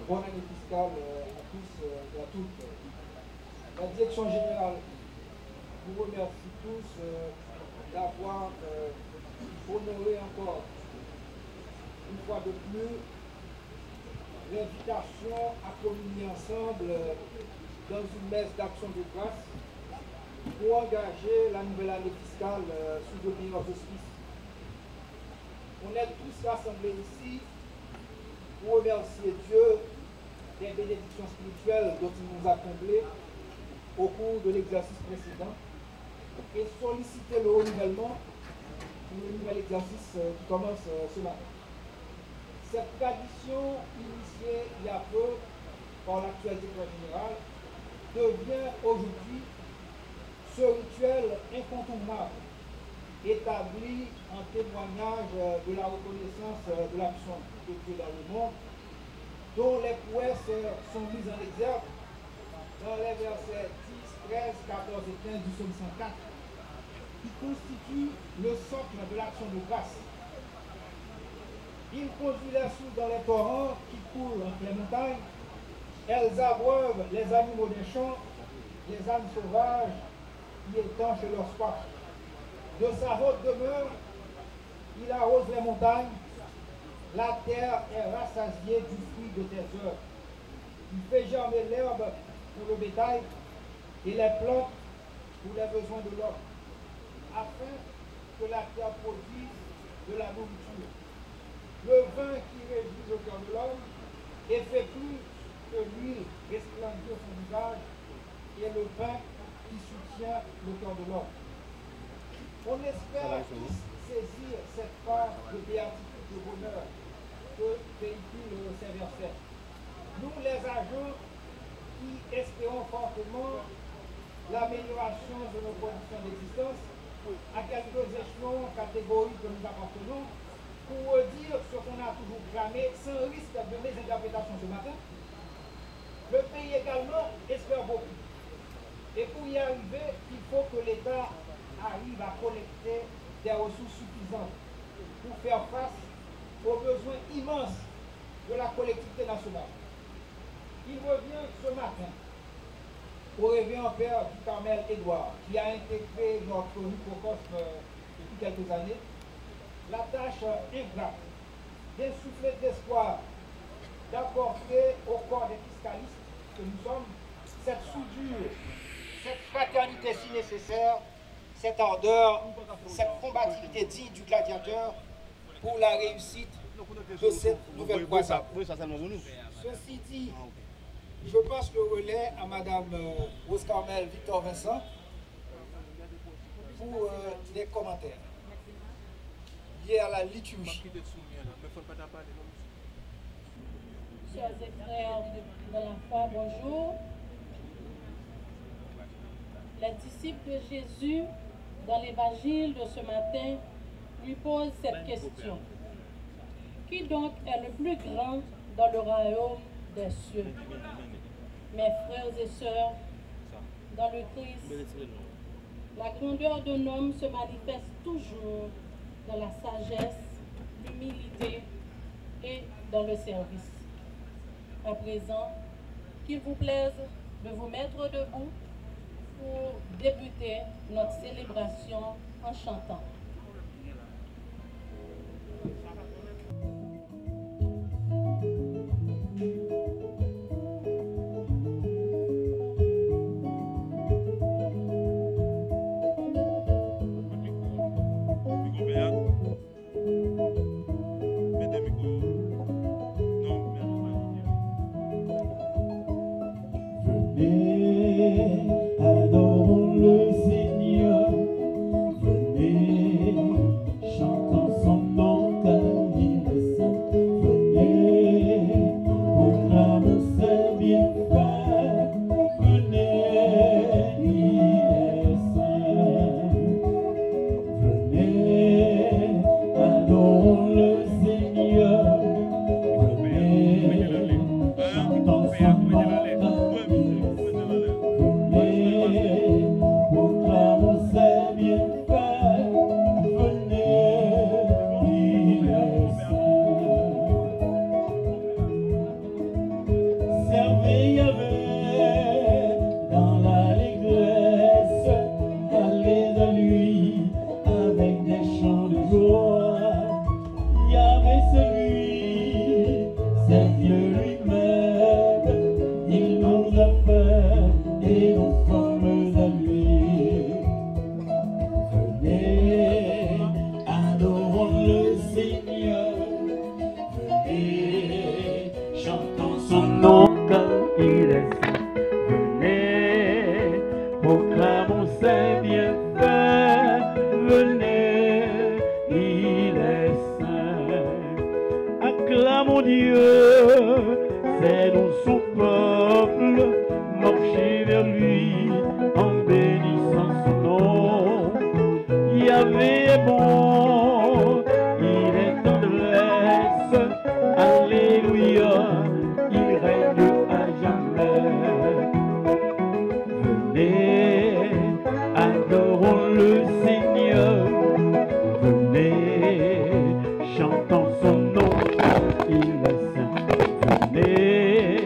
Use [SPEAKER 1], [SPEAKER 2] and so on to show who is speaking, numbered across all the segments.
[SPEAKER 1] bonne année fiscale à tous et à toutes. La direction générale vous remercie tous d'avoir honoré encore une fois de plus l'invitation à communier ensemble dans une messe d'action de grâce pour engager la nouvelle année fiscale sous de meilleurs auspices. On est tous rassemblés ici pour remercier Dieu des bénédictions spirituelles dont il nous a comblés au cours de l'exercice précédent et solliciter le renouvellement pour le nouvel exercice qui commence ce matin. Cette tradition initiée il y a peu par l'actuel directeur général devient aujourd'hui ce rituel incontournable établi en témoignage de la reconnaissance de l'action de Dieu dans le monde, dont les prouesses sont mises en exergue dans les versets 10, 13, 14 et 15 du psaume 104, qui constituent le socle de l'action de grâce. Il conduit les sources dans les torrents qui coulent entre les montagnes. Elles abreuvent les animaux des champs, les ânes sauvages qui étanchent leur soif. De sa haute demeure, il arrose les montagnes. La terre est rassasiée du fruit de tes œuvres. Il fait germer l'herbe pour le bétail et les plantes pour les besoins de l'homme, afin que la terre produise de la nourriture. Le vin qui réjouit le cœur de l'homme et fait plus que l'huile resplendit son visage et le pain qui soutient le cœur de l'homme. On espère tous saisir cette part de béatitude, de bonheur que véhiculent ces versets. Nous, les agents qui espérons fortement l'amélioration de nos conditions d'existence à quelques échelons catégoriques que nous appartenons, pour dire ce qu'on a toujours clamé sans risque de mésinterprétation ce matin. Le pays également espère beaucoup. Et pour y arriver, il faut que l'État arrive à collecter des ressources suffisantes pour faire face aux besoins immenses de la collectivité nationale. Il revient ce matin au révérend père du Carmel Édouard, qui a intégré notre microcosme depuis quelques années, la tâche ingrate d'insuffler de l'espoir, d'apporter au corps des fiscalistes que nous sommes cette soudure, cette fraternité si nécessaire, cette ardeur, cette combativité digne du gladiateur pour la réussite de cette nouvelle croisade. Ceci dit, je passe le relais à Madame Rose Carmel Victor Vincent pour des commentaires liés à la liturgie.
[SPEAKER 2] Chers et frères de la foi, bonjour. Les disciples de Jésus, dans l'évangile de ce matin, lui posent cette question. Qui donc est le plus grand dans le royaume des cieux? Mes frères et sœurs, dans le Christ, la grandeur d'un homme se manifeste toujours dans la sagesse, l'humilité et dans le service. À présent, qu'il vous plaise de vous mettre debout pour débuter notre célébration en chantant.
[SPEAKER 3] Adorons le Seigneur, venez Dieu, c'est dans son peuple, marcher vers lui en bénissant son nom. Yahvé est bon, il est tendresse, alléluia, il règne à jamais. Venez, adorons le Seigneur, venez, chantons son nom, il est saint. Venez,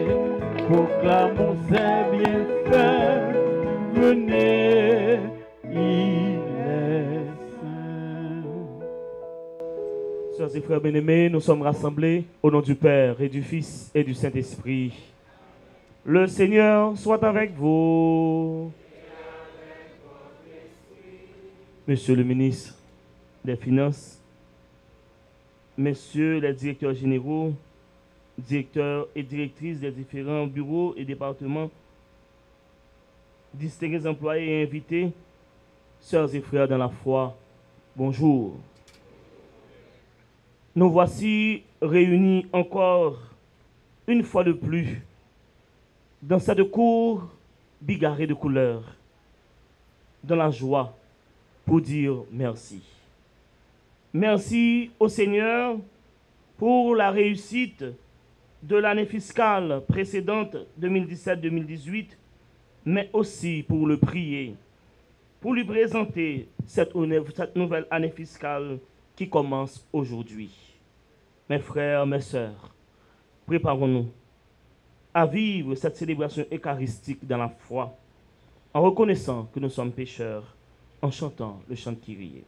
[SPEAKER 3] proclamons ses bienfaits, venez, il est saint.
[SPEAKER 4] Sœurs et frères bien-aimés, nous sommes rassemblés au nom du Père et du Fils et du Saint-Esprit. Le Seigneur soit avec vous. Monsieur le ministre des Finances, messieurs les directeurs généraux, directeurs et directrices des différents bureaux et départements, distingués employés et invités, sœurs et frères dans la foi, bonjour. Nous voici réunis encore une fois de plus dans cette cour bigarrée de couleurs, dans la joie pour dire merci. Merci au Seigneur pour la réussite de l'année fiscale précédente 2017-2018, mais aussi pour le prier, pour lui présenter cette nouvelle année fiscale qui commence aujourd'hui. Mes frères, mes sœurs, préparons-nous à vivre cette célébration eucharistique dans la foi, en reconnaissant que nous sommes pécheurs, en chantant le chant de Kyrie.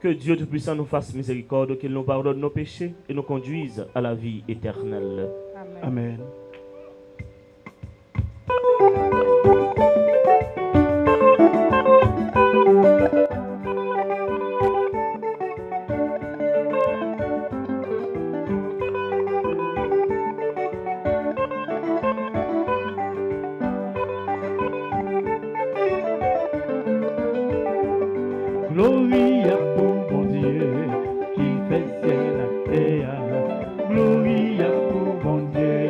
[SPEAKER 4] Que Dieu Tout-Puissant nous fasse miséricorde, qu'il nous pardonne nos péchés et nous conduise à la vie éternelle.
[SPEAKER 3] Amen. Amen. Gloria pour mon Dieu qui fait ciel la terre. Gloria pour mon Dieu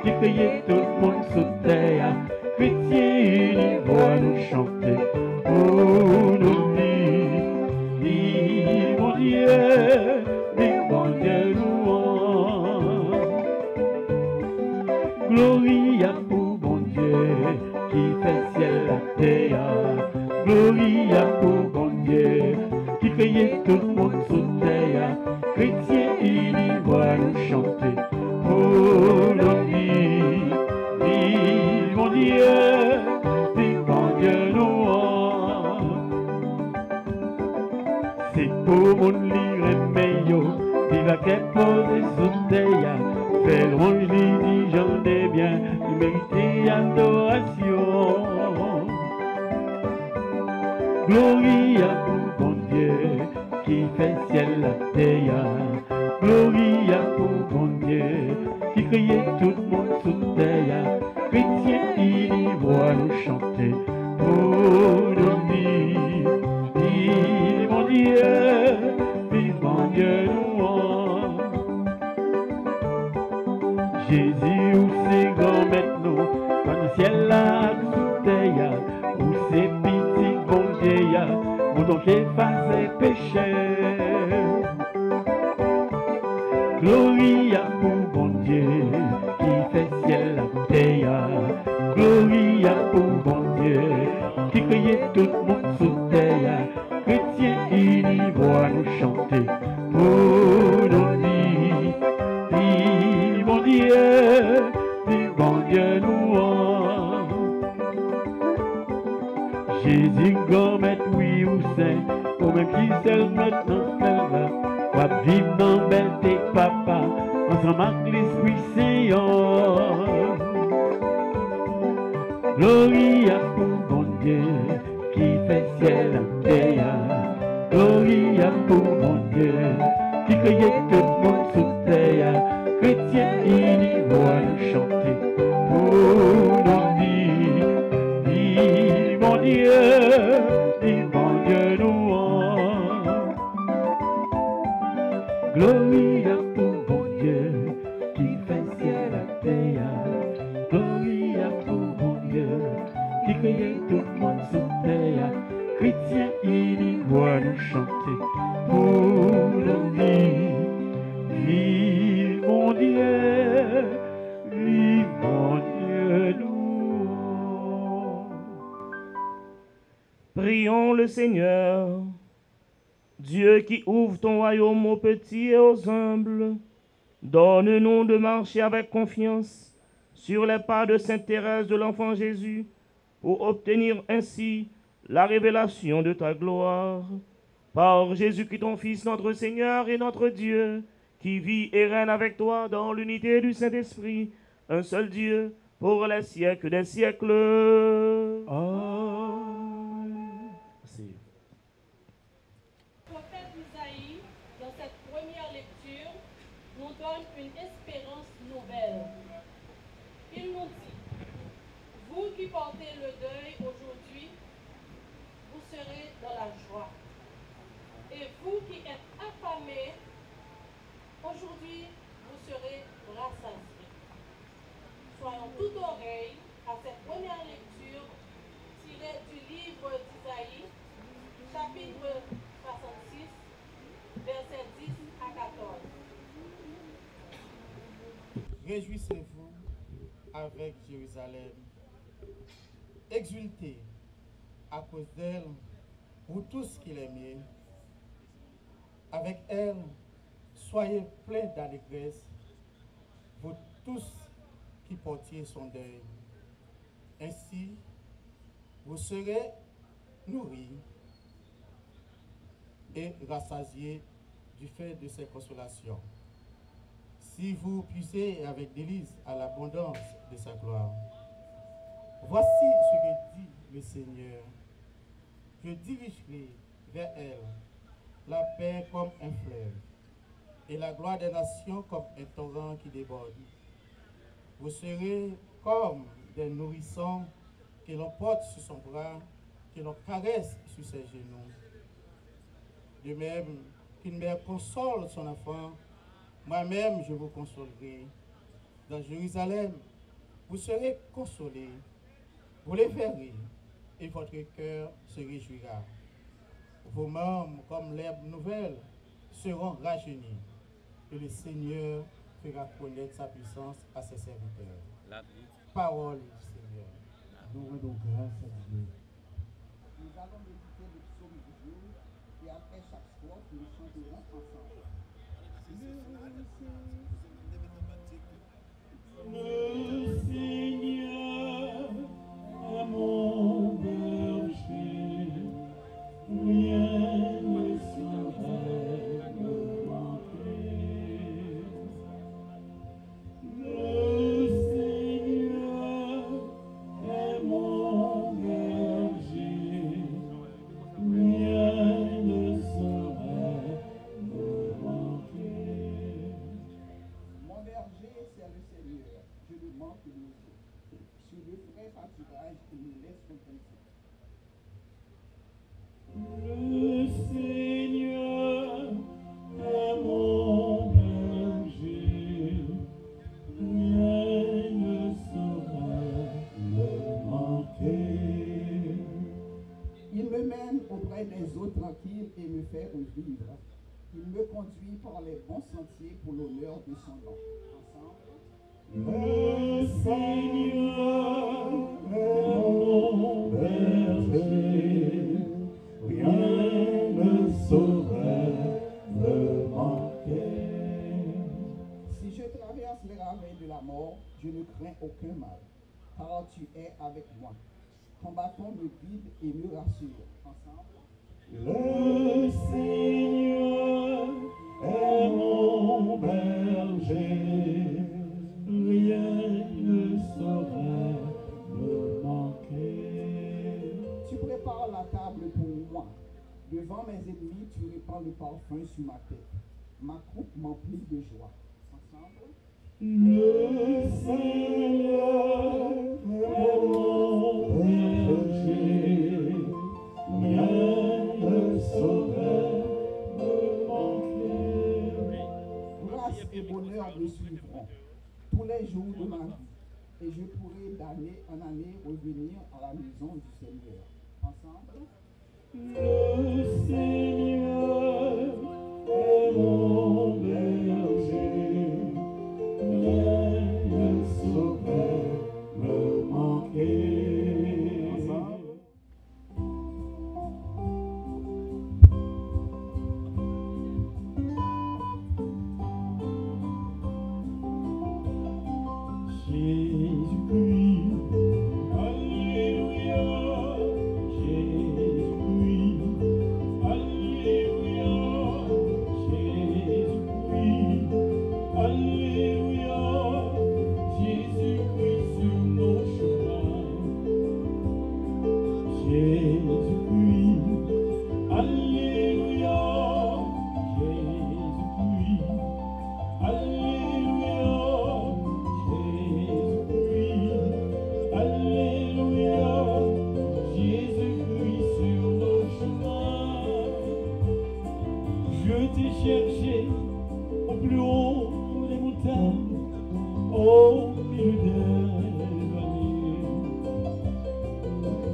[SPEAKER 3] qui fait tout le monde sous terre. Chrétiens unis voient nous chanter pour nos vies. Dis mon Dieu louange. Gloria pour mon Dieu qui fait ciel la terre. Gloria pour mon Dieu qui fait tout le monde sous terre. Chrétiens unis voient nous chanter pour nos vies. Vive mon Dieu. vive à qu'elle pose sous terre, fait louange, lui dit j'en ai bien, il mérite adoration. Gloria pour bon Dieu, qui fait ciel la terre, Gloria pour bon Dieu, qui criait tout le monde sous terre, chrétien, il voit nous chanter, pour nos vies, vive mon Dieu, vive mon Dieu, louange. Jésus, où c'est grand maintenant, dans le ciel là, sous terre, où c'est petit bon Dieu, où donc efface les péchés. Gloria pour bon Dieu, qui fait ciel la terre. Gloria pour bon Dieu, qui criait tout le monde sous terre. Chrétien, il y voit nous chanter pour nos vies. Vive mon Dieu, louange. Jésus, gomme, oui ou saint, pour même qui seul maintenant fait là. Va vivre dans belle tes papa, ensemble avec l'Esprit Seigneur. Gloria pour bon Dieu, qui fait ciel et terre. Gloria pour bon Dieu, qui criait tout le monde sous terre. Chrétien, il y voit nous chanter pour nos vies. Vive mon Dieu, louange. Gloria pour bon Dieu, qui fait ciel et terre. Gloria pour bon Dieu, qui criait tout le monde sous terre. Chrétien, il y voit nous chanter pour nos vies. Vive mon Dieu, louange.
[SPEAKER 4] Prions le Seigneur. Dieu qui ouvre ton royaume aux petits et aux humbles, donne-nous de marcher avec confiance sur les pas de Sainte Thérèse de l'Enfant Jésus, pour obtenir ainsi la révélation de ta gloire. Par Jésus-Christ, ton Fils, notre Seigneur et notre Dieu, qui vit et règne avec toi dans l'unité du Saint-Esprit, un seul Dieu, pour les siècles des siècles.
[SPEAKER 3] Amen.
[SPEAKER 2] Dans cette première lecture, nous donne une espérance nouvelle. Il nous dit, vous qui portez le deuil aujourd'hui, vous serez dans la joie. Et vous qui êtes affamés, aujourd'hui, vous serez rassasiés. Soyons tout oreilles à cette première lecture tirée du livre d'Isaïe, chapitre 66, versets 10 à 14.
[SPEAKER 5] Réjouissez-vous avec Jérusalem. Exultez à cause d'elle, vous tous qui l'aimez. Avec elle, soyez pleins d'allégresse, vous tous qui portiez son deuil. Ainsi, vous serez nourris et rassasiés du fait de ses consolations. Si vous puisez avec délice à l'abondance de sa gloire. Voici ce que dit le Seigneur. Je dirigerai vers elle la paix comme un fleuve et la gloire des nations comme un torrent qui déborde. Vous serez comme des nourrissons que l'on porte sur son bras, que l'on caresse sur ses genoux. De même qu'une mère console son enfant, moi-même je vous consolerai. Dans Jérusalem, vous serez consolés, vous les verrez, et votre cœur se réjouira. Vos membres, comme l'herbe nouvelle, seront rajeunis, et le Seigneur fera connaître sa puissance à ses serviteurs. Parole du Seigneur.
[SPEAKER 3] Nous rendons grâce à Dieu.
[SPEAKER 6] Nous allons méditer le psaume du jour et après chaque strophe, nous chanterons ensemble.
[SPEAKER 3] Le Seigneur est mon berger, rien ne saurait me manquer.
[SPEAKER 6] temps que nos jours. Sur le frais pâturage, il nous laisse contenter.
[SPEAKER 3] Le Seigneur est mon berger, rien ne saurait me manquer.
[SPEAKER 6] Il me mène auprès des eaux tranquilles et me fait revivre. Il me conduit par les bons sentiers pour l'honneur de son nom. Ensemble.
[SPEAKER 3] Le Seigneur est mon berger, rien ne saurait me manquer.
[SPEAKER 6] Si je traverse les ravins de la mort, je ne crains aucun mal, car tu es avec moi. Ton bâton me guide et me rassure. Ensemble.
[SPEAKER 3] Le Seigneur est mon berger, rien ne saurait me manquer.
[SPEAKER 6] Tu prépares la table pour moi. Devant mes ennemis, tu répands le parfum sur ma tête. Ma coupe m'emplit de joie. Ensemble.
[SPEAKER 3] Le Seigneur est mon berger, rien ne saurait me manquer.
[SPEAKER 6] Grâce et bonheur me suivront tous les jours de ma vie, et je pourrai d'année en année revenir à la maison du Seigneur. Ensemble.
[SPEAKER 3] Le Seigneur est mon berger, rien ne saurait me manquer.
[SPEAKER 6] Ensemble.
[SPEAKER 3] Jésus-Christ, Alléluia, Jésus-Christ, Alléluia, Jésus-Christ, Alléluia, Jésus-Christ sur nos chemins. Jésus-Christ, Alléluia, Jésus-Christ, Alléluia, Jésus-Christ, Alléluia, Jésus-Christ sur nos chemins. Je t'ai cherché au plus haut des montagnes, au milieu des vallées,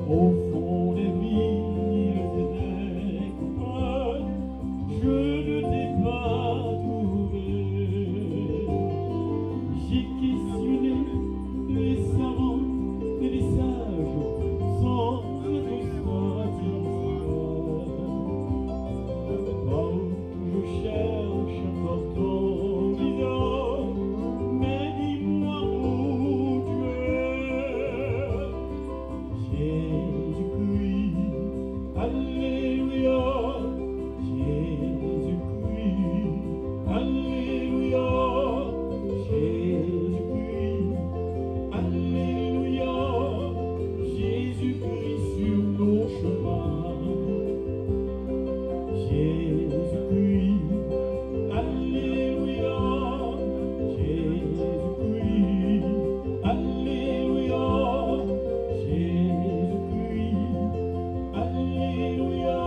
[SPEAKER 3] au fond des villes et des campagnes, je ne t'ai pas trouvé. J'ai questionné les savants et les sages sans être satisfait. Partout je cherche encore ton visage, mais dis-moi où tu es. Jésus-Christ, Alléluia, Jésus-Christ, Alléluia, Jésus-Christ, Alléluia, Jésus-Christ sur nos chemins. Jésus-Christ, Alléluia, Jésus-Christ, Alléluia, Jésus-Christ, Alléluia,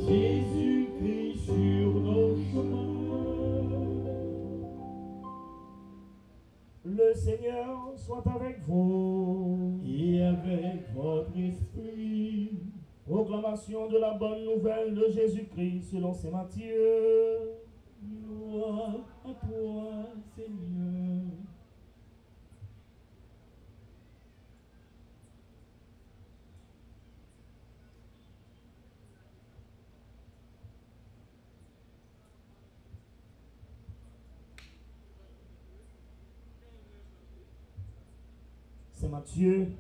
[SPEAKER 3] Jésus-Christ sur nos chemins.
[SPEAKER 4] Le Seigneur soit avec vous.
[SPEAKER 3] Et avec votre esprit,
[SPEAKER 4] Proclamation de la bonne nouvelle de Jésus-Christ selon saint Matthieu.
[SPEAKER 3] gloire à toi, Seigneur.
[SPEAKER 4] Saint Matthieu,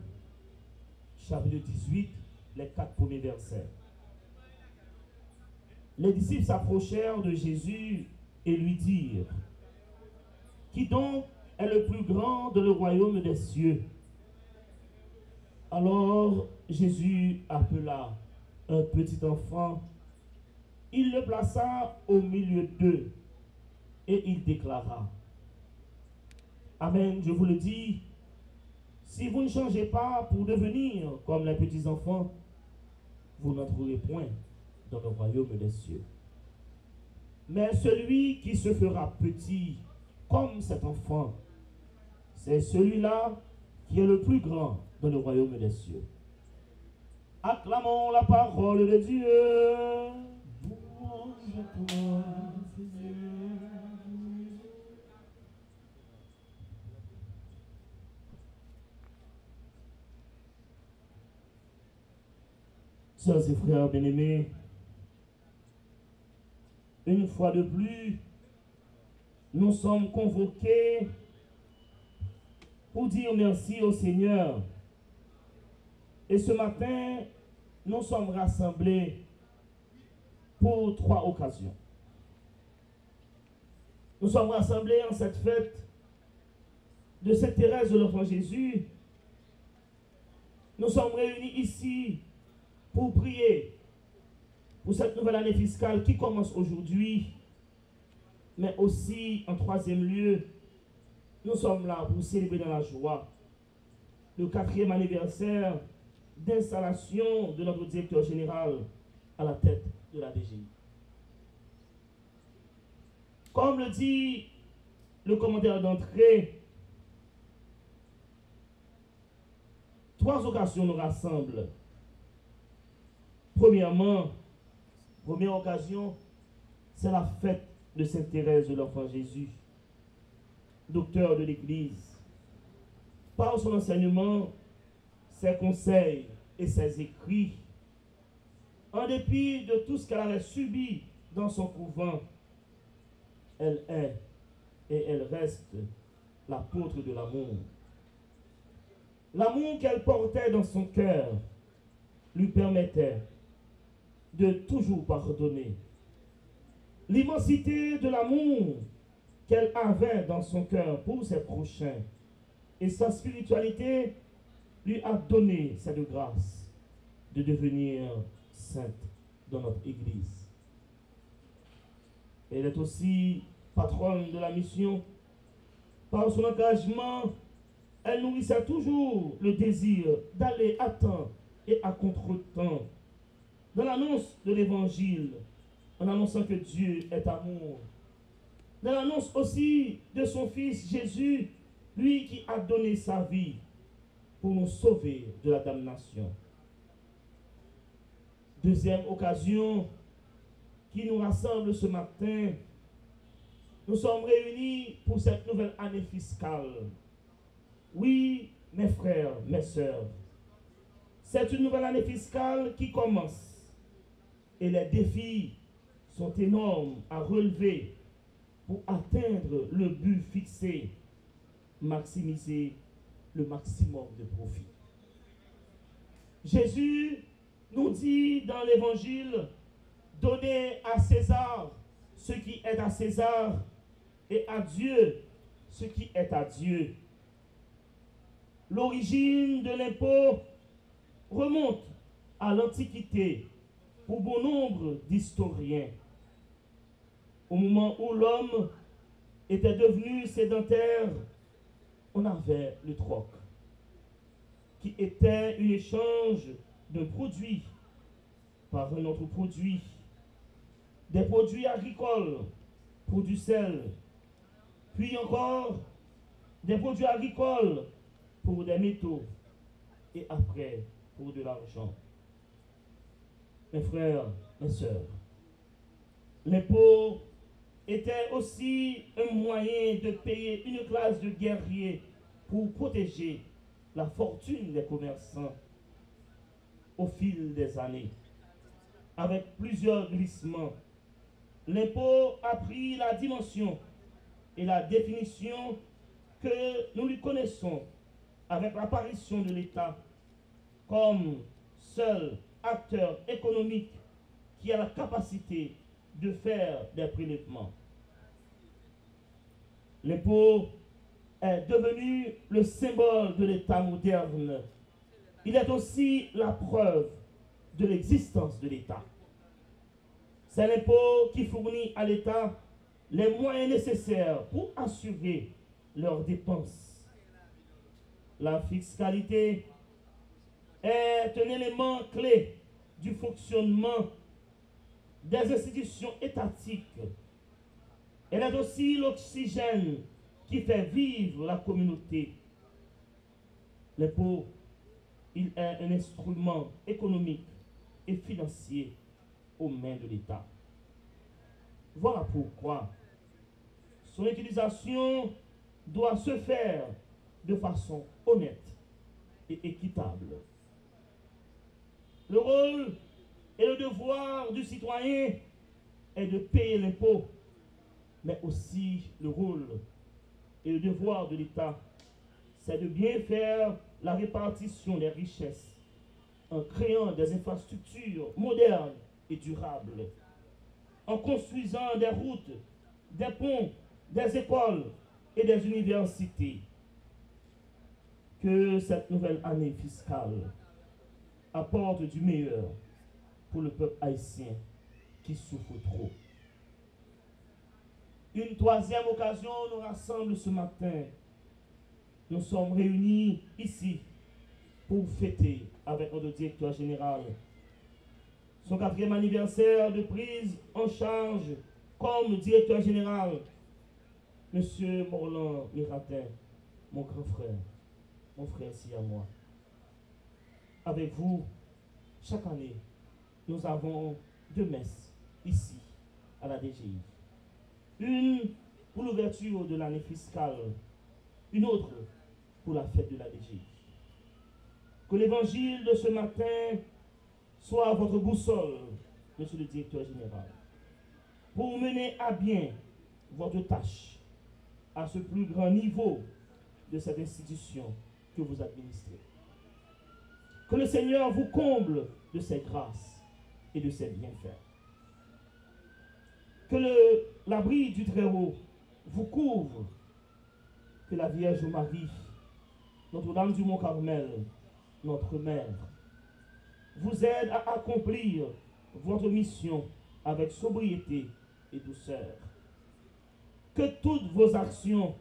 [SPEAKER 4] chapitre 18, les 4 premiers versets. Les disciples s'approchèrent de Jésus et lui dirent: Qui donc est le plus grand dans le royaume des cieux? Alors Jésus appela un petit enfant, il le plaça au milieu d'eux et il déclara: Amen, je vous le dis, si vous ne changez pas pour devenir comme les petits enfants, vous n'entrerez point dans le royaume des cieux. Mais celui qui se fera petit comme cet enfant, c'est celui-là qui est le plus grand dans le royaume des cieux. Acclamons la parole de Dieu. Louange à toi, Seigneur. Sœurs et frères bien-aimés, une fois de plus, nous sommes convoqués pour dire merci au Seigneur. Et ce matin, nous sommes rassemblés pour 3 occasions. Nous sommes rassemblés en cette fête de Sainte Thérèse de l'Enfant Jésus. Nous sommes réunis ici pour prier pour cette nouvelle année fiscale qui commence aujourd'hui, mais aussi en 3e lieu, nous sommes là pour célébrer dans la joie le 4e anniversaire d'installation de notre directeur général à la tête de la DGI. Comme le dit le commentaire d'entrée, 3 occasions nous rassemblent. Premièrement, première occasion, c'est la fête de Sainte Thérèse de l'Enfant Jésus, docteur de l'Église. Par son enseignement, ses conseils et ses écrits, en dépit de tout ce qu'elle avait subi dans son couvent, elle est et elle reste l'apôtre de l'amour. L'amour qu'elle portait dans son cœur lui permettait de toujours pardonner. L'immensité de l'amour qu'elle avait dans son cœur pour ses prochains et sa spiritualité lui a donné cette grâce de devenir sainte dans notre Église. Elle est aussi patronne de la mission. Par son engagement, elle nourrissait toujours le désir d'aller à temps et à contre-temps dans l'annonce de l'Évangile, en annonçant que Dieu est amour. Dans l'annonce aussi de son Fils Jésus, lui qui a donné sa vie pour nous sauver de la damnation. Deuxième occasion qui nous rassemble ce matin, nous sommes réunis pour cette nouvelle année fiscale. Oui, mes frères, mes sœurs, c'est une nouvelle année fiscale qui commence. Et les défis sont énormes à relever pour atteindre le but fixé, maximiser le maximum de profit. Jésus nous dit dans l'Évangile, donnez à César ce qui est à César et à Dieu ce qui est à Dieu. L'origine de l'impôt remonte à l'Antiquité pour bon nombre d'historiens. Au moment où l'homme était devenu sédentaire, on avait le troc, qui était un échange d'un produit par un autre produit, des produits agricoles pour du sel, puis encore des produits agricoles pour des métaux, et après pour de l'argent. Mes frères, mes sœurs, l'impôt était aussi un moyen de payer une classe de guerriers pour protéger la fortune des commerçants au fil des années. Avec plusieurs glissements, l'impôt a pris la dimension et la définition que nous lui connaissons avec l'apparition de l'État comme seul acteur économique qui a la capacité de faire des prélèvements. L'impôt est devenu le symbole de l'État moderne. Il est aussi la preuve de l'existence de l'État. C'est l'impôt qui fournit à l'État les moyens nécessaires pour assurer leurs dépenses. La fiscalité est un élément clé du fonctionnement des institutions étatiques. Elle est aussi l'oxygène qui fait vivre la communauté. L'impôt, il est un instrument économique et financier aux mains de l'État. Voilà pourquoi son utilisation doit se faire de façon honnête et équitable. Le rôle et le devoir du citoyen est de payer l'impôt, mais aussi le rôle et le devoir de l'État, c'est de bien faire la répartition des richesses en créant des infrastructures modernes et durables, en construisant des routes, des ponts, des écoles et des universités. Que cette nouvelle année fiscale apporte du meilleur pour le peuple haïtien qui souffre trop. Une troisième occasion nous rassemble ce matin. Nous sommes réunis ici pour fêter avec notre directeur général son 4e anniversaire de prise en charge comme directeur général. Monsieur Morlan Miratin, mon grand frère, mon frère si à moi. Avec vous, chaque année, nous avons 2 messes ici à la DGI. Une pour l'ouverture de l'année fiscale, une autre pour la fête de la DGI. Que l'évangile de ce matin soit votre boussole, monsieur le directeur général, pour mener à bien votre tâche à ce plus grand niveau de cette institution que vous administrez. Que le Seigneur vous comble de ses grâces et de ses bienfaits. Que l'abri du Très-Haut vous couvre. Que la Vierge Marie, Notre-Dame du Mont-Carmel, notre mère, vous aide à accomplir votre mission avec sobriété et douceur. Que toutes vos actions,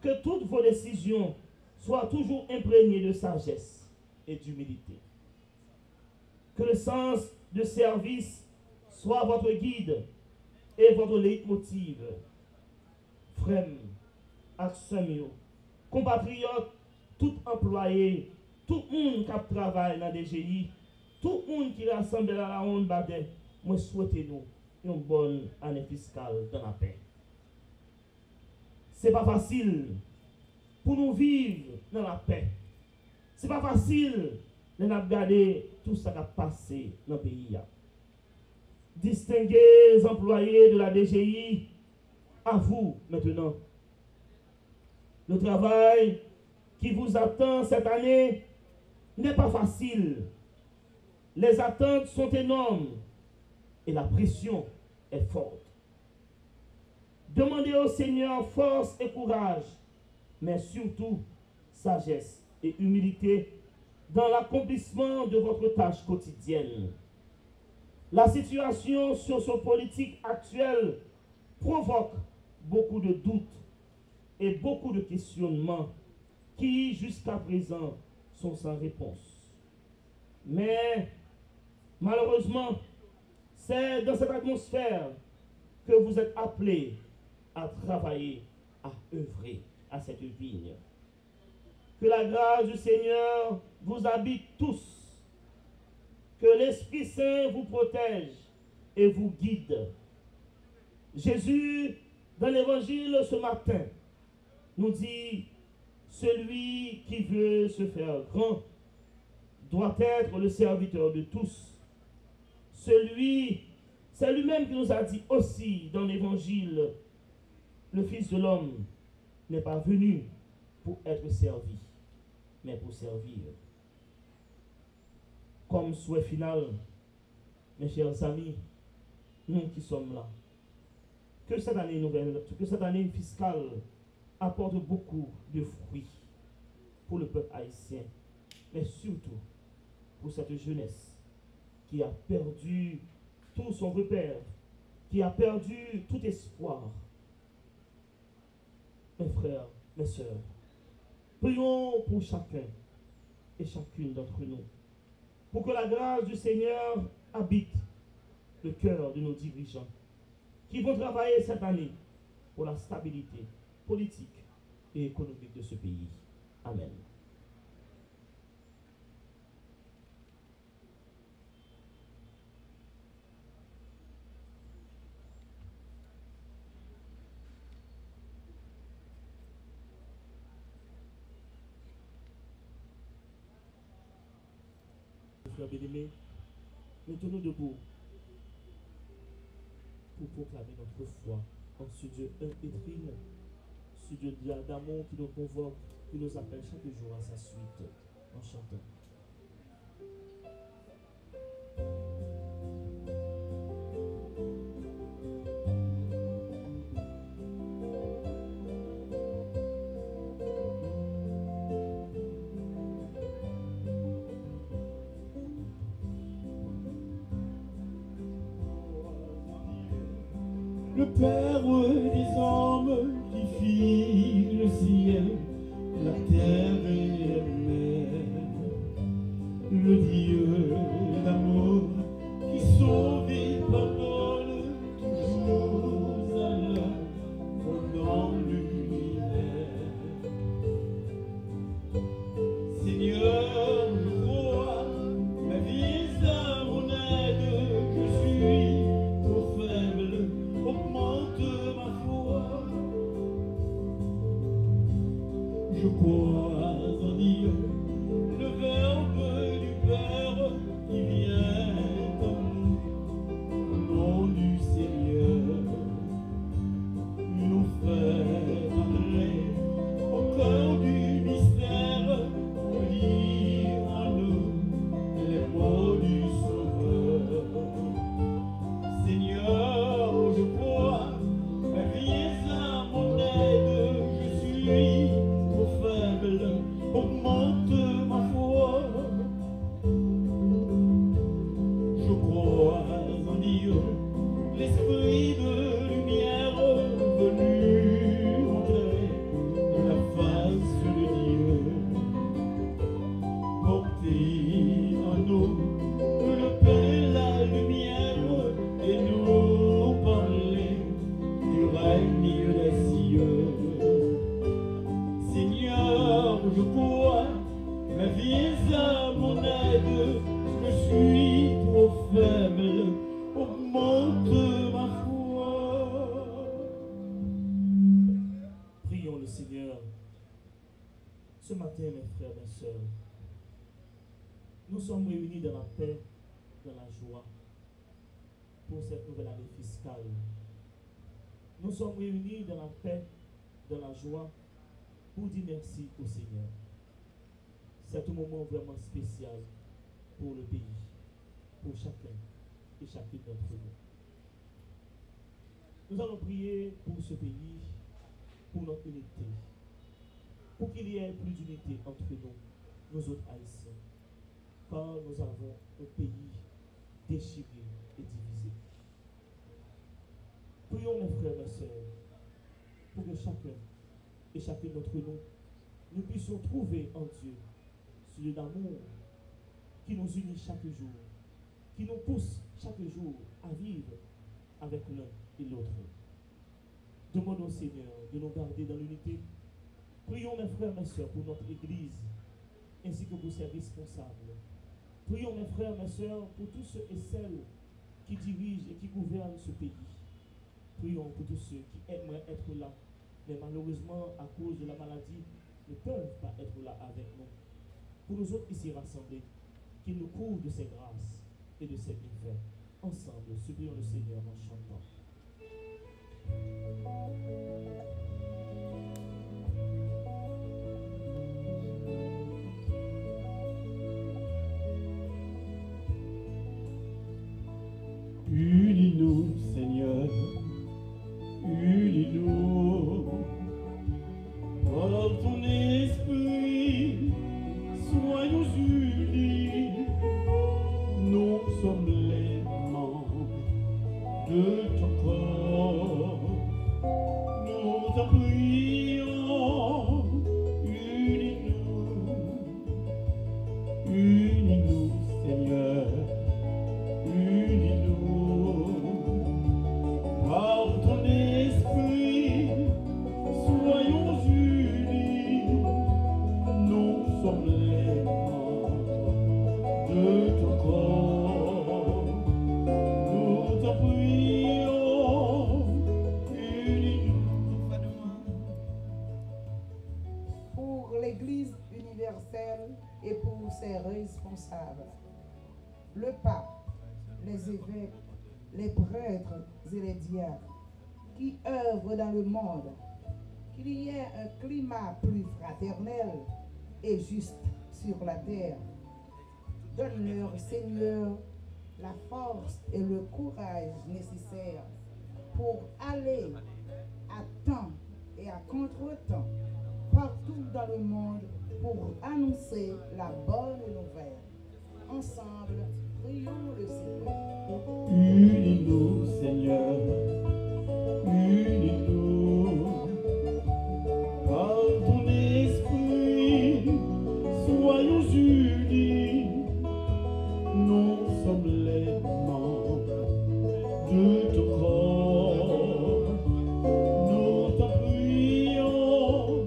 [SPEAKER 4] que toutes vos décisions soient toujours imprégnées de sagesse et d'humilité. Que le sens de service soit votre guide et votre leitmotiv. Frères, amis, compatriotes, tout employé, tout le monde qui travaille dans la DGI, tout le monde qui rassemble à la ronde Badet, moi souhaitez-nous une bonne année fiscale dans la paix. C'est pas facile pour nous vivre dans la paix. C'est pas facile de nous regarder tout ça qui a passé dans le pays. Distingués employés de la DGI, à vous maintenant. Le travail qui vous attend cette année n'est pas facile. Les attentes sont énormes et la pression est forte. Demandez au Seigneur force et courage, mais surtout sagesse et humilité dans l'accomplissement de votre tâche quotidienne. La situation sociopolitique actuelle provoque beaucoup de doutes et beaucoup de questionnements qui, jusqu'à présent, sont sans réponse. Mais, malheureusement, c'est dans cette atmosphère que vous êtes appelés à travailler, à œuvrer à cette vigne. Que la grâce du Seigneur vous habite tous. Que l'Esprit Saint vous protège et vous guide. Jésus, dans l'évangile ce matin, nous dit, celui qui veut se faire grand doit être le serviteur de tous. C'est lui-même qui nous a dit aussi dans l'évangile, le Fils de l'homme n'est pas venu pour être servi, mais pour servir. Comme souhait final, mes chers amis, nous qui sommes là, que cette année nouvelle, que cette année fiscale apporte beaucoup de fruits pour le peuple haïtien, mais surtout pour cette jeunesse qui a perdu tout son repère, qui a perdu tout espoir. Mes frères, mes sœurs, prions pour chacun et chacune d'entre nous, pour que la grâce du Seigneur habite le cœur de nos dirigeants, qui vont travailler cette année pour la stabilité politique et économique de ce pays. Amen. Frères bien-aimés, mettons-nous debout pour proclamer notre foi en ce Dieu un et trine, ce Dieu d'amour qui nous convoque, qui nous appelle chaque jour à sa suite, en chantant.
[SPEAKER 3] Le Père des hommes qui fit le ciel, la terre et la mer, le Dieu d'amour qui sauve et pardonne toujours à l'heure pendant l'univers. Seigneur, je crois, ma vie est à mon aide, je suis trop faible. Augmente ma foi. Je crois en Dieu, le Verbe du Père qui vient en nous, au nom du Seigneur. Nous fait entrer au cœur du mystère, lire en nous les mots du Sauveur. Seigneur, je crois, ma vie est à mon aide, je suis trop faible, augmente ma foi. Je crois en Dieu, l'esprit de lumière venu montrer la face de Dieu. Porter en nous le pain, la lumière, et nous parler du règne des cieux. Seigneur, je crois, ma vie est à mon aide, je suis trop faible, augmente ma foi.
[SPEAKER 4] Prions le Seigneur. Ce matin, mes frères, mes sœurs, nous sommes réunis dans la paix, dans la joie, pour cette nouvelle année fiscale. Nous sommes réunis dans la paix, dans la joie, pour dire merci au Seigneur. C'est un moment vraiment spécial pour le pays, pour chacun et chacune d'entre nous. Nous allons prier pour ce pays, pour notre unité, pour qu'il y ait plus d'unité entre nous autres Haïtiens, car nous avons un pays déchiré et divisé. Prions mes frères, mes sœurs, pour que chacun et chacune d'entre nous puissions trouver en Dieu ce Dieu d'amour qui nous unit chaque jour, qui nous pousse chaque jour à vivre avec l'un et l'autre. Demandons au Seigneur de nous garder dans l'unité. Prions mes frères, mes sœurs, pour notre Église, ainsi que pour ses responsables. Prions mes frères, mes sœurs, pour tous ceux et celles qui dirigent et qui gouvernent ce pays. Prions pour tous ceux qui aimeraient être là, mais malheureusement, à cause de la maladie, ne peuvent pas être là avec nous. Pour nous autres ici rassemblés, qu'il nous couvre de ses grâces et de ses bienfaits. Ensemble, supplions le Seigneur en chantant.
[SPEAKER 3] Unis-nous, Seigneur, unis-nous, par ton esprit, soyons unis, nous sommes les membres de ton corps, nous
[SPEAKER 6] l'Église universelle et pour ses responsables, le pape, les évêques, les prêtres et les diacres qui œuvrent dans le monde, qu'il y ait un climat plus fraternel et juste sur la terre. Donne-leur, Seigneur, la force et le courage nécessaires pour aller à temps et à contre-temps partout dans le monde pour annoncer la bonne nouvelle. Ensemble, prions le Seigneur.
[SPEAKER 3] Unis-nous, Seigneur, unis-nous, par ton esprit, soyons unis, nous sommes les membres de ton corps, nous t'en prions,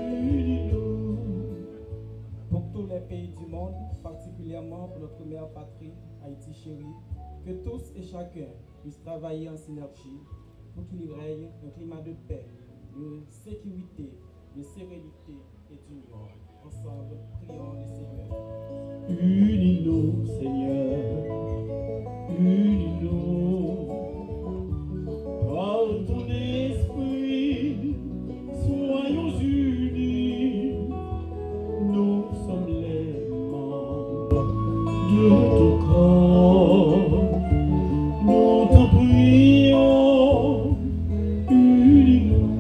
[SPEAKER 3] unis-nous.
[SPEAKER 7] Pour tous les pays du monde, particulièrement pour notre mère patrie, Haïti chérie, que tous et chacun puissent travailler en synergie pour qu'il y règne un climat de paix, de sécurité, de sérénité et d'union. Ensemble, prions le Seigneur.
[SPEAKER 3] Unis-nous, Seigneur, unis-nous, par ton esprit, soyons unis, nous sommes les membres de ton corps, nous t'en prions, unis-nous.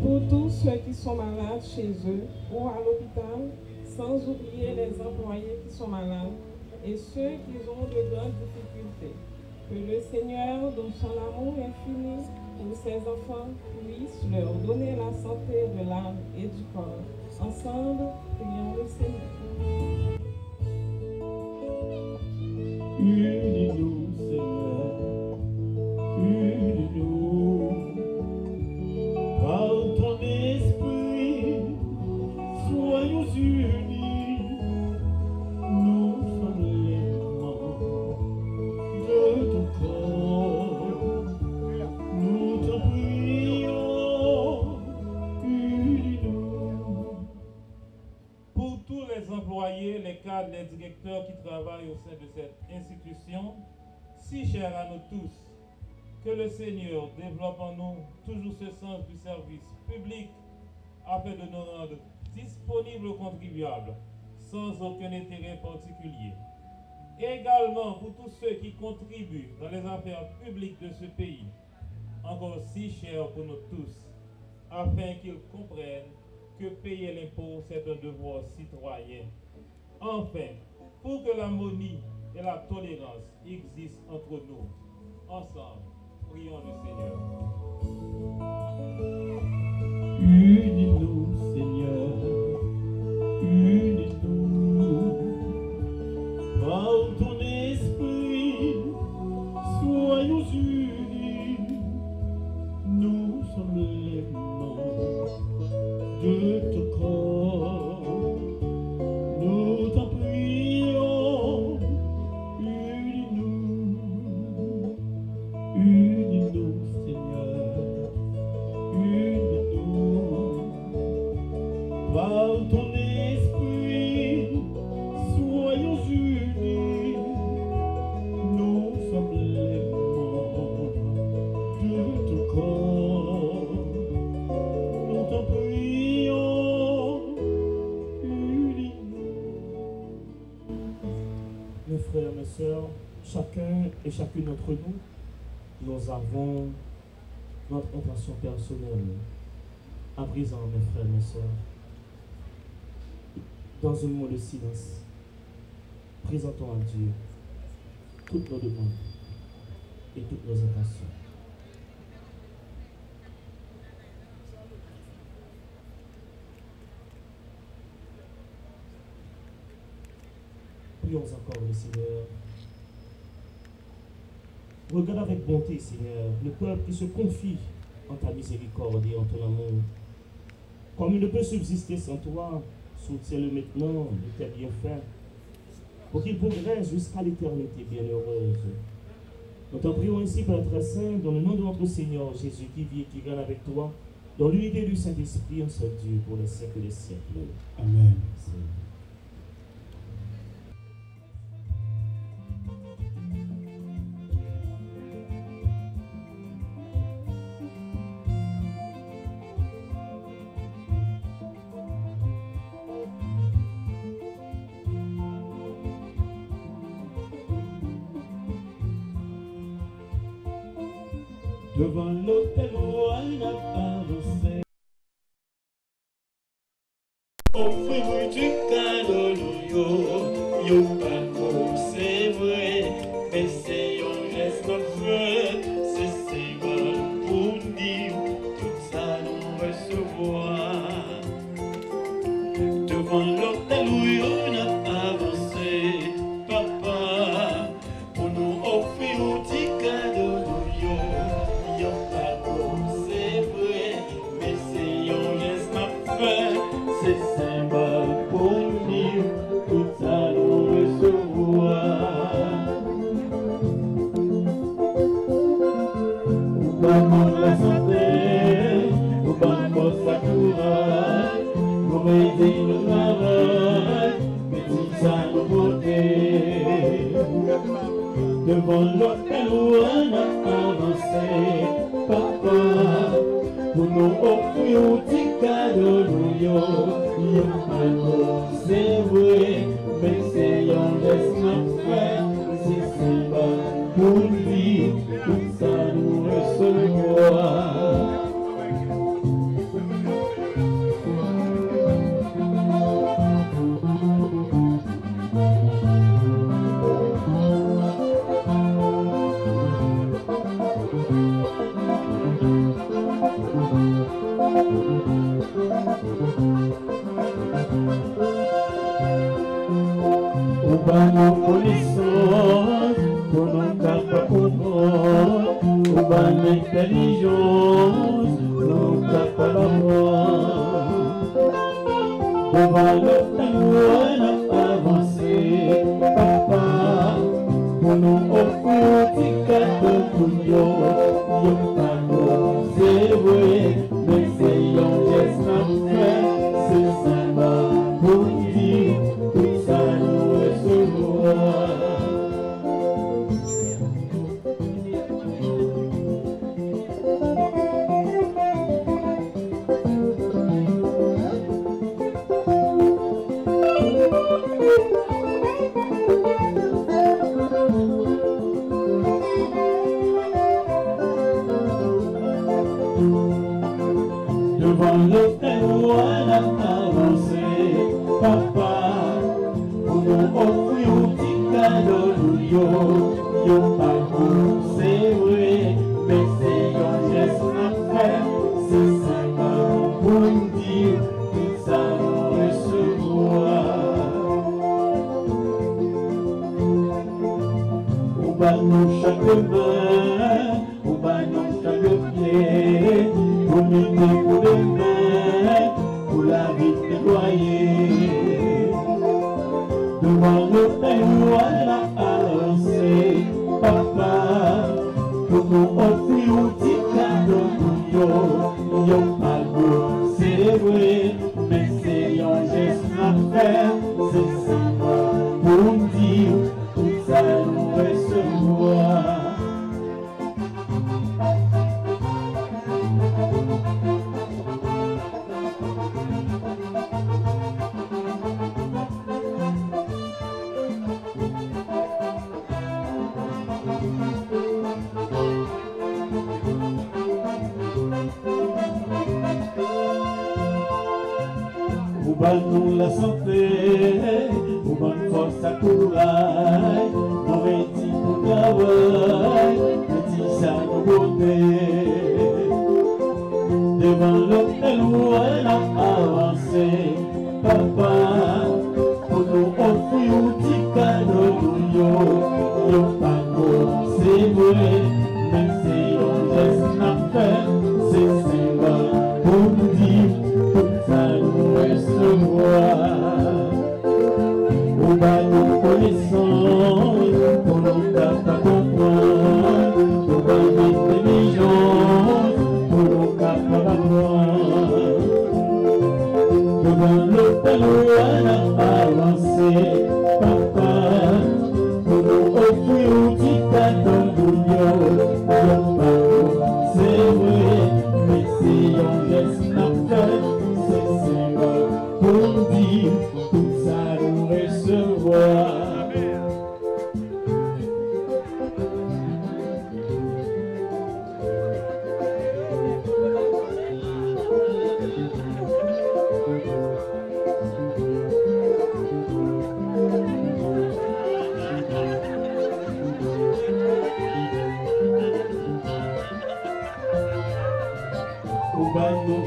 [SPEAKER 8] Pour tous ceux qui sont malades chez eux ou à l'hôpital, sans oublier les employés qui sont malades et ceux qui ont de grandes difficultés. Que le Seigneur, dans son amour infini pour ses enfants, puisse leur donner la santé de l'âme et du corps. Ensemble, prions le Seigneur.
[SPEAKER 3] Unis-nous, Seigneur, unis-nous, par ton esprit, soyons unis, nous sommes les membres de ton corps, nous t'en prions, unis-nous.
[SPEAKER 9] Pour tous les employés, les cadres, les directeurs qui travaillent au sein de cette institution, si chère à nous tous, que le Seigneur développe en nous toujours ce sens du service public afin de nous rendre disponibles aux contribuables sans aucun intérêt particulier. Et également pour tous ceux qui contribuent dans les affaires publiques de ce pays, encore si cher pour nous tous, afin qu'ils comprennent que payer l'impôt, c'est un devoir citoyen. Enfin, pour que l'harmonie et la tolérance existent entre nous, ensemble, prions le Seigneur.
[SPEAKER 3] Unis-nous, Seigneur, unis-nous, par ton esprit, soyons unis, nous sommes les membres de ton corps, nous t'en prions, unis-nous, unis-nous, Seigneur, unis-nous, par ton esprit, soyons unis, nous sommes les membres de ton corps, nous t'en prions, unis-nous.
[SPEAKER 4] Mes frères, mes sœurs, chacun et chacune d'entre nous, nous avons notre intention personnelle. À présent, mes frères, mes sœurs, dans un moment de silence, présentons à Dieu toutes nos demandes et toutes nos intentions. Prions encore le Seigneur. Regarde avec bonté, Seigneur, le peuple qui se confie en ta miséricorde et en ton amour. Comme il ne peut subsister sans toi, soutiens-le maintenant de tes bienfaits, pour qu'il progresse jusqu'à l'éternité bienheureuse. Nous t'en prions ainsi, Père très saint, dans le nom de notre Seigneur Jésus qui vit et qui règne avec toi,
[SPEAKER 10] Dans l'unité du Saint-Esprit, un seul Dieu, pour les siècles des siècles.
[SPEAKER 3] Amen. Devant l'autel où on a avancé, offrez-vous du cadeau, yo pas pour c'est vrai, mais c'est un geste fait, c'est bon pour dire, tout ça nous recevoir. Devant l'autel où on a avancé, papa, pour nous offrir du cadeau, c'est symbole pour dire tout ça nous recevoir. Nous banons la santé, nous banons sa courage, nous réalisons le travail, mais tout ça nous beauté. Devant l'autel où on a avancé, papa, pour nous offrir un petit cadeau, c'est vrai, mais c'est un geste fait, c'est symbole pour dire, tout ça nous recevoir. Nos connaissances, pour nous capables comprendre, pour nos intelligence, nous capables d'apprendre. Devant le temps où on a avancé, papa, pour nous offrir un petit cadeau pour nous, pas c'est vrai, mais c'est un geste à faire, c'est sympa pour dire, tout ça nous recevoir. Devant l'autel où on a avancé, papa, pour nous offrir un petit cadeau, yo pas c'est vrai, mais c'est un geste à faire, c'est sympa pour nous dire, tout ça nous recevoir. Au bas nous chaque main, au bas nous chaque pied, pour m'aider pour demain, pour la vie déployée. Devant l'autel où on a avancé, papa, pour nous offrir un petit cadeau, yo pas beau, c'est vrai, mais c'est un geste à faire, c'est sympa pour dire, tout ça nous recevoir. Nous la santé, pour bonne force à courage, nous rédit pour travail, petit ça nous beauté. Devant l'autel où elle a avancé, papa, pour nous offrir un petit cadeau, yo pas beau, c'est vrai, mais c'est un geste à faire, c'est sympa pour nous dire, tout ça nous recevoir. Au bas nous connaissons, pour nous capables comprendre, au bas d'intelligence, pour nous capables d'apprendre. nous avancer, papa, pour nous offrir un petit cadeau c'est vrai, mais c'est un geste c'est pour nous dire tout ça nous recevoir.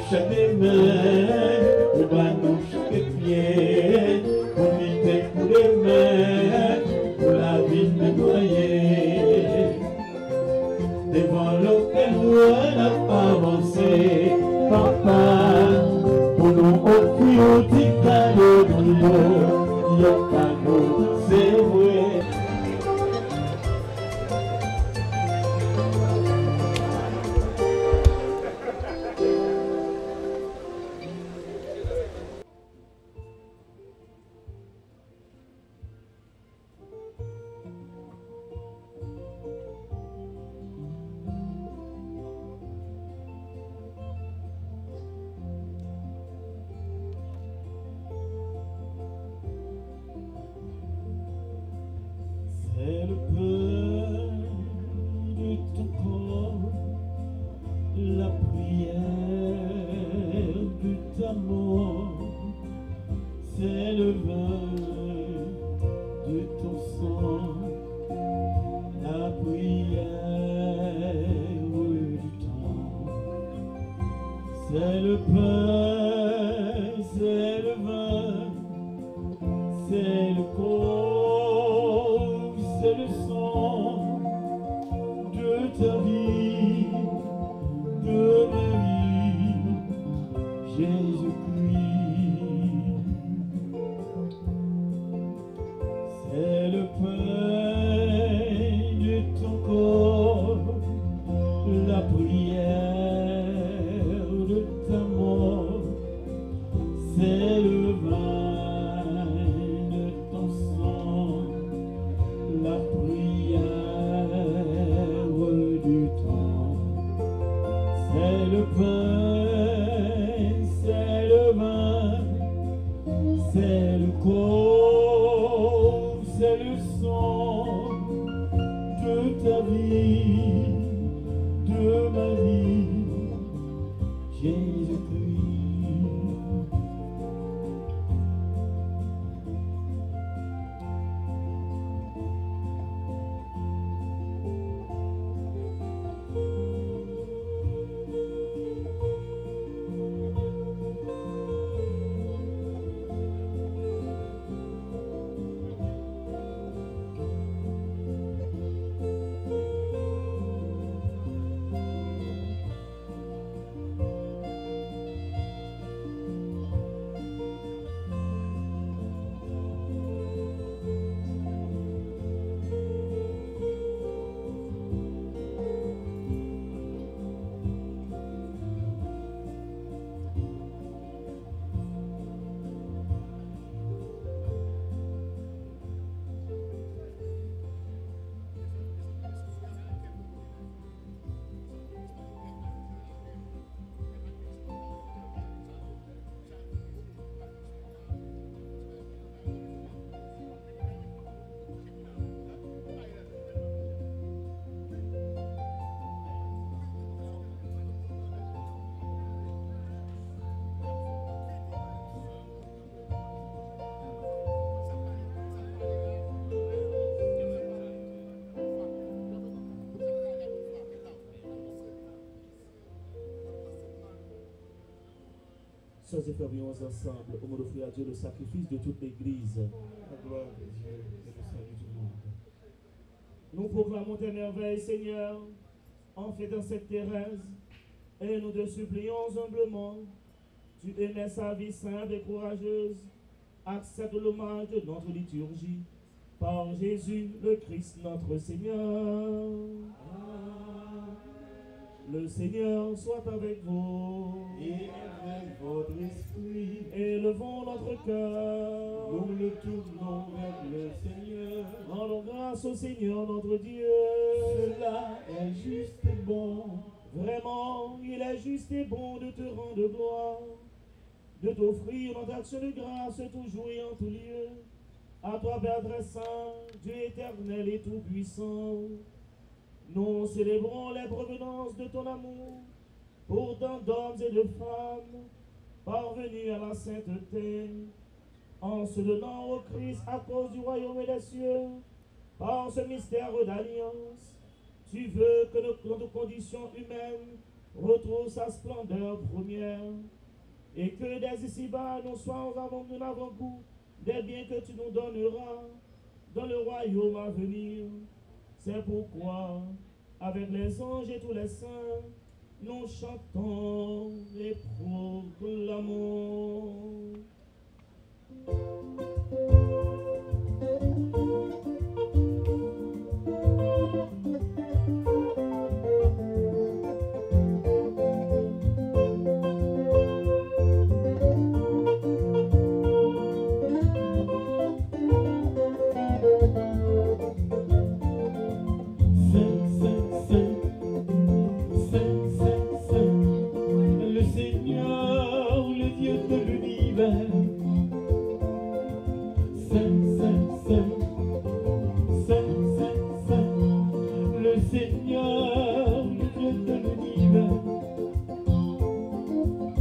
[SPEAKER 3] Chaque main, on va nous chaque pied, pour lutter pour les mains, pour la vie de noyer. Devant l'hôtel, on a avancé, papa, pour nous offrir un petit cadeau dans l'eau, il y a cadeau, c'est vrai. C'est le pain de ton corps, la prière de ta mort, c'est le vin de ton sang, la prière du temps. C'est le pain, c'est le vin, c'est le corps, c'est le sang de ta vie, de ma vie, Jésus-Christ. C'est le pain de ton corps, la prière de ta mort, c'est le vin de ton sang, la prière du temps. C'est le pain, c'est le vin, c'est le corps, c'est le sang de ta vie, de ma vie, Jésus-Christ.
[SPEAKER 4] Sœurs et frères, venons ensemble au mot d'offrir à Dieu le sacrifice de toute l'Église.
[SPEAKER 5] La gloire de Dieu et le salut du monde.
[SPEAKER 4] Nous proclamons tes merveilles, Seigneur, en fait dans cette Thérèse, et nous te supplions humblement. Tu aimais sa vie simple et courageuse. Accepte l'hommage de notre liturgie. Par Jésus, le Christ, notre Seigneur. Amen. Le Seigneur soit avec vous.
[SPEAKER 5] Et avec votre esprit.
[SPEAKER 4] Élevons notre
[SPEAKER 9] cœur.
[SPEAKER 3] Nous le tournons vers le Seigneur.
[SPEAKER 9] Rendons grâce au Seigneur notre Dieu.
[SPEAKER 3] Cela est juste et bon.
[SPEAKER 9] Vraiment, il est juste et bon de te rendre gloire, de t'offrir notre action de grâce toujours et en tout lieu. À toi, Père très saint, Dieu éternel et tout-puissant, nous célébrons les provenances de ton amour pour tant d'hommes et de femmes parvenus à la sainteté, en se donnant au Christ à cause du royaume et des cieux, par ce mystère d'alliance. Tu veux que notre condition humaine retrouve sa splendeur première et que dès ici-bas nous soyons nous avant-goût des biens que tu nous donneras dans le royaume à venir. C'est pourquoi, avec les anges et tous les saints, nous chantons et proclamons.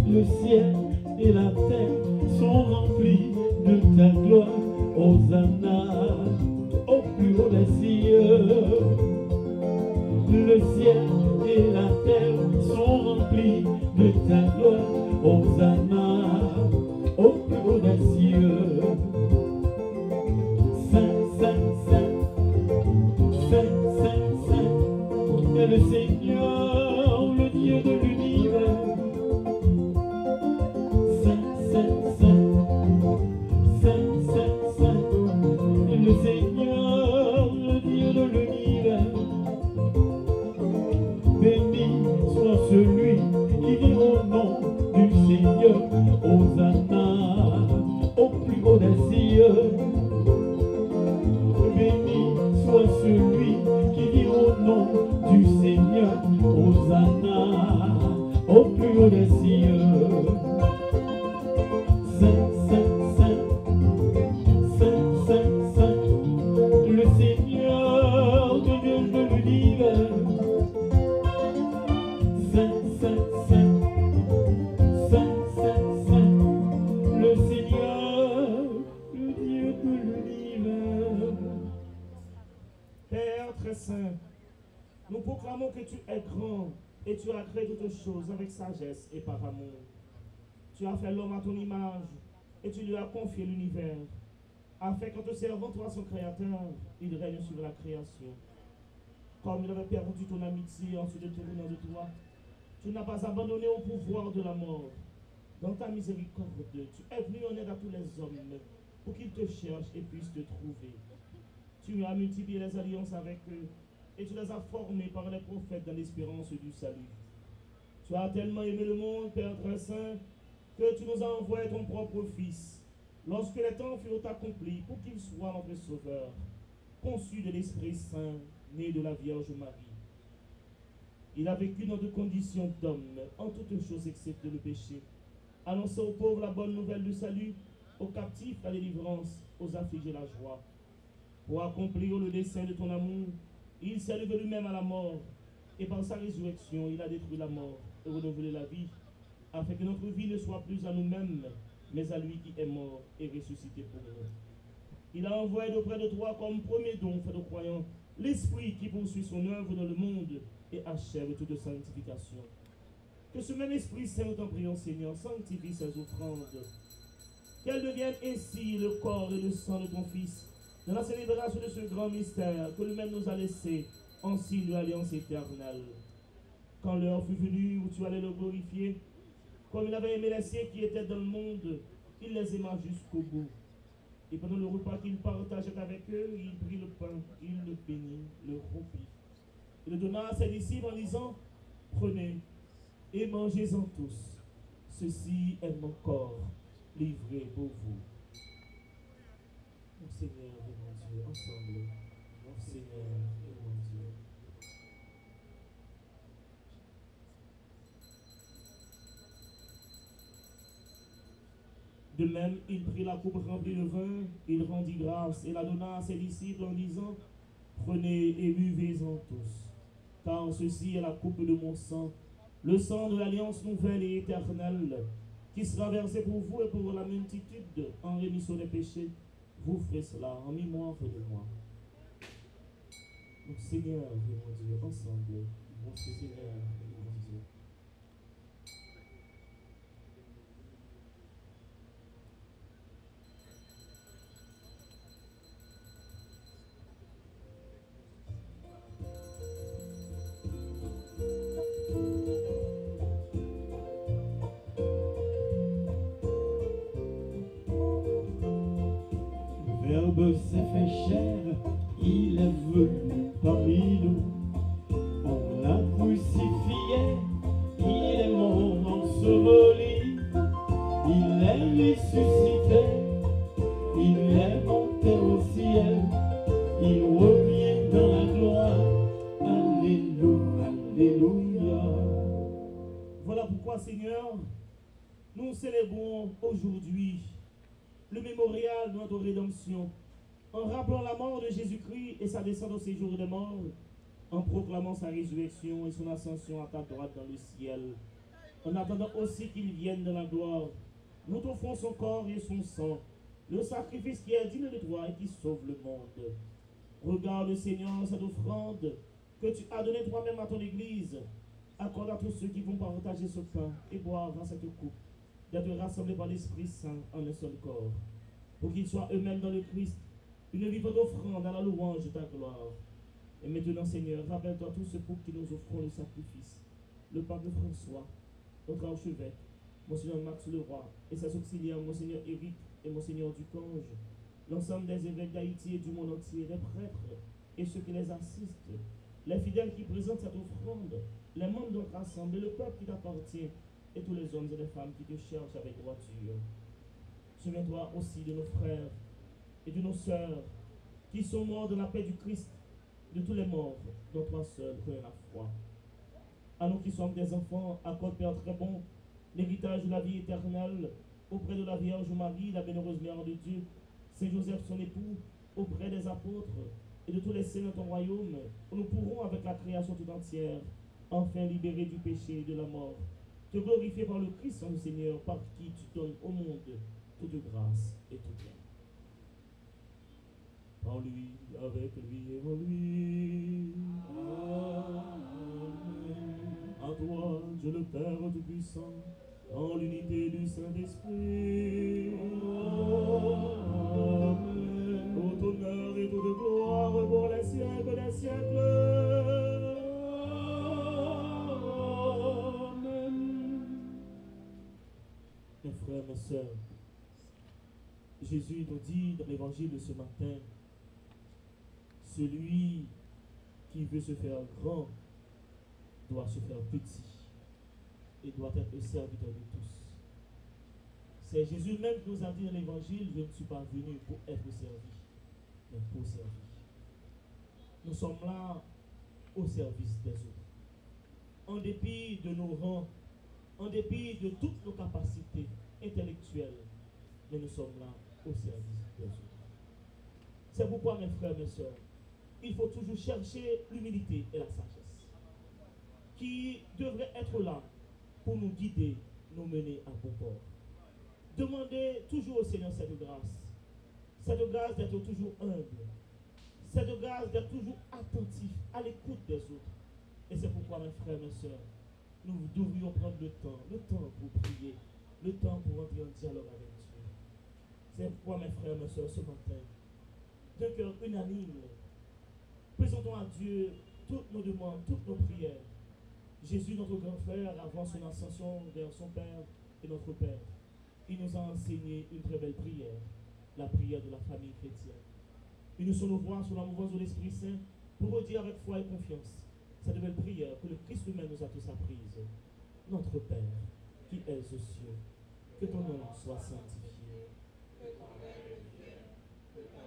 [SPEAKER 3] Le ciel et la terre sont remplis de ta gloire. Hosanna au plus haut des cieux. Le ciel et la terre sont remplis de ta gloire. Hosanna au plus haut des cieux. Saint, Saint, Saint, Saint, Saint, Saint, est le Seigneur, le Dieu de l'univers. Le Seigneur, le Dieu de l'univers. Béni soit celui qui vient au nom du Seigneur. Hosanna au plus haut des cieux. Béni soit celui qui vient au nom du Seigneur. Hosanna au plus haut des cieux.
[SPEAKER 9] Nous proclamons que tu es grand et tu as créé toutes choses avec sagesse et par amour. Tu as fait l'homme à ton image et tu lui as confié l'univers, afin qu'en te servant toi son créateur, il règne sur la création. Comme il avait perdu ton amitié en se détournant de toi, tu n'as pas abandonné au pouvoir de la mort. Dans ta miséricorde, tu es venu en aide à tous les hommes pour qu'ils te cherchent et puissent te trouver. Tu as multiplié les alliances avec eux et tu les as formés par les prophètes dans l'espérance du salut. Tu as tellement aimé le monde, Père très saint, que tu nous as envoyé ton propre Fils, lorsque les temps furent accomplis, pour qu'il soit notre Sauveur, conçu de l'Esprit Saint, né de la Vierge Marie. Il a vécu dans deux conditions d'homme, en toutes choses excepté le péché, annonçant aux pauvres la bonne nouvelle du salut, aux captifs la délivrance, aux affligés la joie. Pour accomplir le dessein de ton amour, il s'est levé lui-même à la mort, et par sa résurrection, il a détruit la mort et renouvelé la vie, afin que notre vie ne soit plus à nous-mêmes, mais à lui qui est mort et ressuscité pour nous. Il a envoyé d'auprès de toi comme premier don fait de croyants l'Esprit qui poursuit son œuvre dans le monde et achève toute sanctification. Que ce même Esprit Saint, nous t'en prions, Seigneur, sanctifie ses offrandes, qu'elles deviennent ainsi le corps et le sang de ton Fils, dans la célébration de ce grand mystère que lui-même nous a laissé en signe de l'alliance éternelle. Quand l'heure fut venue où tu allais le glorifier, comme il avait aimé les siens qui étaient dans le monde, il les aima jusqu'au bout. Et pendant le repas qu'il partageait avec eux, il prit le pain, il le bénit, le rompit. Il le donna à ses disciples en disant, prenez et mangez-en tous. Ceci est mon corps livré pour vous.
[SPEAKER 10] Mon Seigneur et mon Dieu, ensemble. Mon Seigneur et mon Dieu. De même, il prit la coupe remplie de vin, il rendit grâce et la donna à ses disciples en disant, prenez et buvez-en tous, car ceci est la coupe de mon sang, le sang de l'alliance nouvelle et éternelle, qui sera versé pour vous et pour la multitude en rémission des péchés. Vous ferez cela en mémoire de moi. Mon Seigneur et mon Dieu, ensemble, mon Seigneur et mon Dieu.
[SPEAKER 3] Le Verbe s'est fait chair, il est venu parmi nous. On l'a crucifié, il est mort enseveli, il est ressuscité, il est monté au ciel, il revient dans la gloire. Alléluia, alléluia.
[SPEAKER 10] Voilà pourquoi, Seigneur, nous célébrons aujourd'hui le mémorial de notre rédemption, en rappelant la mort de Jésus-Christ et sa descente au séjour des morts, en proclamant sa résurrection et son ascension à ta droite dans le ciel, en attendant aussi qu'il vienne dans la gloire. Nous t'offrons son corps et son sang, le sacrifice qui est digne de toi et qui sauve le monde. Regarde, Seigneur, cette offrande que tu as donnée toi-même à ton Église. Accorde à tous ceux qui vont partager ce pain et boire dans cette coupe, d'être rassemblés par l'Esprit Saint en un seul corps, pour qu'ils soient eux-mêmes dans le Christ, une vivante offrande à la louange de ta gloire. Et maintenant, Seigneur, rappelle-toi tous ceux pour qui nous offrons le sacrifice, le pape François, notre archevêque, Monseigneur Max Leroy et ses auxiliaires, Monseigneur Éric et Monseigneur Ducange, l'ensemble des évêques d'Haïti et du monde entier, les prêtres et ceux qui les assistent, les fidèles qui présentent cette offrande, les membres de notre assemblée, le peuple qui t'appartient, et tous les hommes et les femmes qui te cherchent avec droiture. Souviens-toi aussi de nos frères et de nos sœurs qui sont morts de la paix du Christ, de tous les morts dont toi seul connais la foi. À nous qui sommes des enfants, accorde Père très bon l'héritage de la vie éternelle auprès de la Vierge Marie, la bienheureuse Mère de Dieu, Saint Joseph son époux, auprès des apôtres et de tous les saints dans ton royaume, où nous pourrons avec la création tout entière enfin libérer du péché et de la mort, te glorifier par le Christ, son Seigneur, par qui tu donnes au monde toute grâce et tout bien. Par lui, avec lui et en lui. Amen. À toi, Dieu le Père Tout-Puissant, en l'unité du Saint-Esprit. Amen. Tout honneur et toute gloire pour les siècles des siècles. Mes frères, mes sœurs, Jésus nous dit dans l'évangile de ce matin, celui qui veut se faire grand doit se faire petit et doit être le serviteur de tous. C'est Jésus même qui nous a dit dans l'évangile, je ne suis pas venu pour être servi, mais pour servir. Nous sommes là au service des autres. En dépit de nos rangs, en dépit de toutes nos capacités intellectuelles, mais nous sommes là au service des autres. C'est pourquoi, mes frères, mes sœurs, il faut toujours chercher l'humilité et la sagesse, qui devraient être là pour nous guider, nous mener à bon port. Demandez toujours au Seigneur cette grâce d'être toujours humble, cette grâce d'être toujours attentif à l'écoute des autres. Et c'est pourquoi, mes frères, mes sœurs, nous devrions prendre le temps pour prier, le temps pour entrer en dialogue avec Dieu. C'est pourquoi, mes frères, mes sœurs, ce matin, d'un cœur unanime, présentons à Dieu toutes nos demandes, toutes nos prières. Jésus, notre grand frère, avant son ascension vers son Père et notre Père, il nous a enseigné une très belle prière, la prière de la famille chrétienne. Il nous sommes au voir sous la mouvance de l'Esprit Saint pour redire avec foi et confiance cette belle prière que le Christ lui-même nous a tous apprise. Notre Père, qui es aux cieux, que ton nom soit sanctifié. Que ton règne vienne, que ta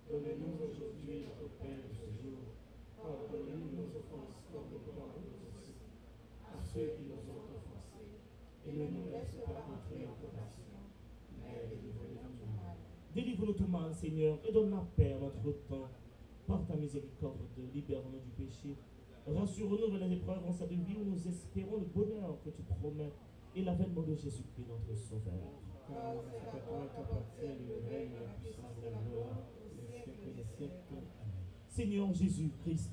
[SPEAKER 7] Donnez-nous aujourd'hui notre pain de ce jour. Pardonnez-nous nos offenses comme nous pardonnons aussi à ceux qui nous ont offensés. Et ne nous laisse pas entrer en tentation, mais délivre-nous du mal.
[SPEAKER 10] Délivre-nous tout mal, Seigneur, et donne la paix à notre temps. Par ta miséricorde, libère-nous du péché. Rassure-nous dans les épreuves en cette vie où nous espérons le bonheur que tu promets et l'avènement de Jésus-Christ, notre Sauveur.
[SPEAKER 7] Car c'est à toi qu'appartient le règne, la puissance et la gloire, les siècles des siècles. Amen.
[SPEAKER 10] Seigneur Jésus-Christ,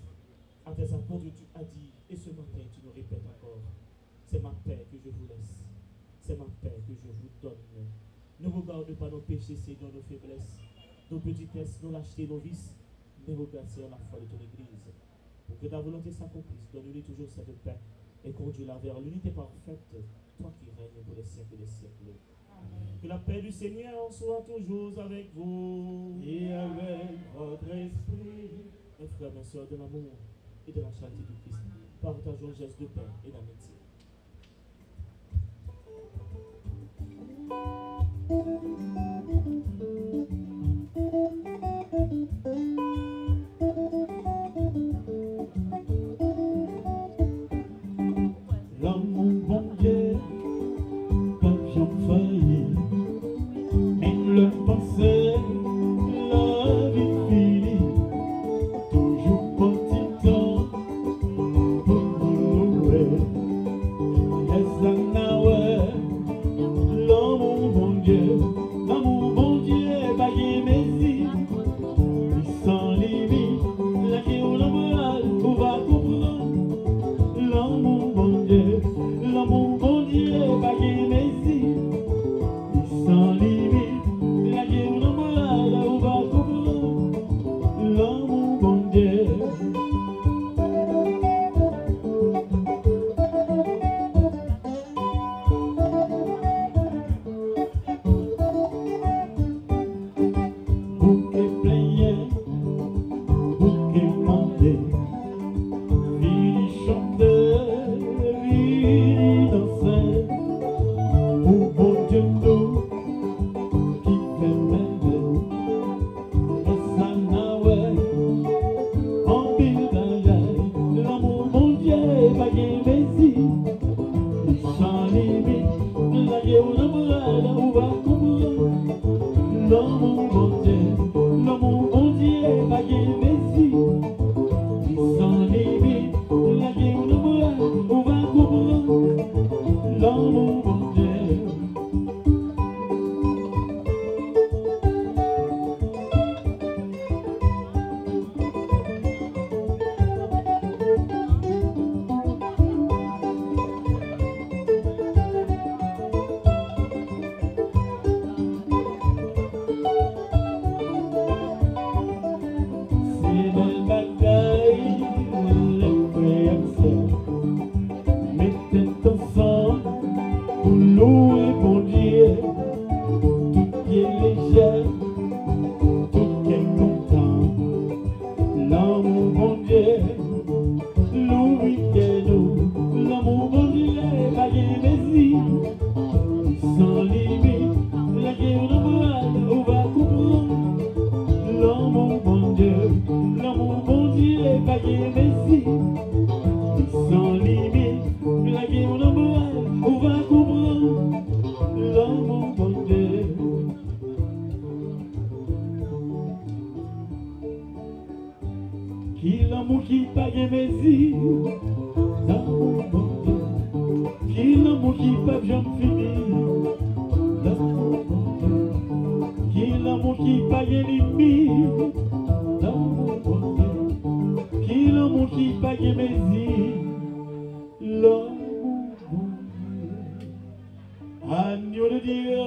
[SPEAKER 10] à tes apôtres tu as dit, et ce matin tu nous répètes encore, c'est ma paix que je vous laisse, c'est ma paix que je vous donne. Ne regarde pas nos péchés, Seigneur, nos faiblesses, nos petitesses, nos lâchetés, nos vices, mais regarde, Seigneur, la foi de ton Église. Pour que ta volonté s'accomplisse, donne-lui toujours cette paix et conduis-la vers l'unité parfaite, toi qui règnes pour les siècles des siècles. Amen. Que la paix du Seigneur soit toujours avec vous.
[SPEAKER 3] Et avec votre esprit.
[SPEAKER 10] Mes frères, mes soeurs, de l'amour et de la charité du Christ, partageons le geste de paix et d'amitié.
[SPEAKER 3] L'amour, bon Dieu, pas jamais failli. Même le passé, la vie finie, toujours petit temps pour nous louer. Les anawes, l'amour, bon Dieu, bagué messi, sans limite, la qui on a on va comprendre. L'amour, bon Dieu, bagué messi, sans limite, la qui on va comprendre. L'amour, bon Dieu. Bouquet playé, bouquet mandé, vini chanter, vini danser, pour bon Dieu nous qui fait mêler, et ça n'a ouais, en ville d'ailleurs, l'amour bon Dieu, bagué messi, sans limite, la gueule on va comprendre. L'amour bon Dieu, bagué messi, sans limite, la gueule on va comprendre. L'amour bon Dieu. C'est belle bataille, les frères et sœurs, mettez ensemble pour louer bon Dieu. Tout qui est léger, tout qui est content. L'amour bon Dieu, louez-nous. L'amour bon Dieu, bagué messi, sans limite, la guerre on va comprendre. L'amour bon Dieu, bagué messi, sans limite, la guerre on va comprendre. L'amour bon Dieu. Qui l'amour qui bagué messi, l'amour bon Dieu. Qui l'amour qui pas jamais fini, l'amour bon Dieu. Qui l'amour qui bagué limite, l'amour bon Dieu. Qui l'amour qui bagué messi, l'amour bon Dieu. Agneau de Dieu,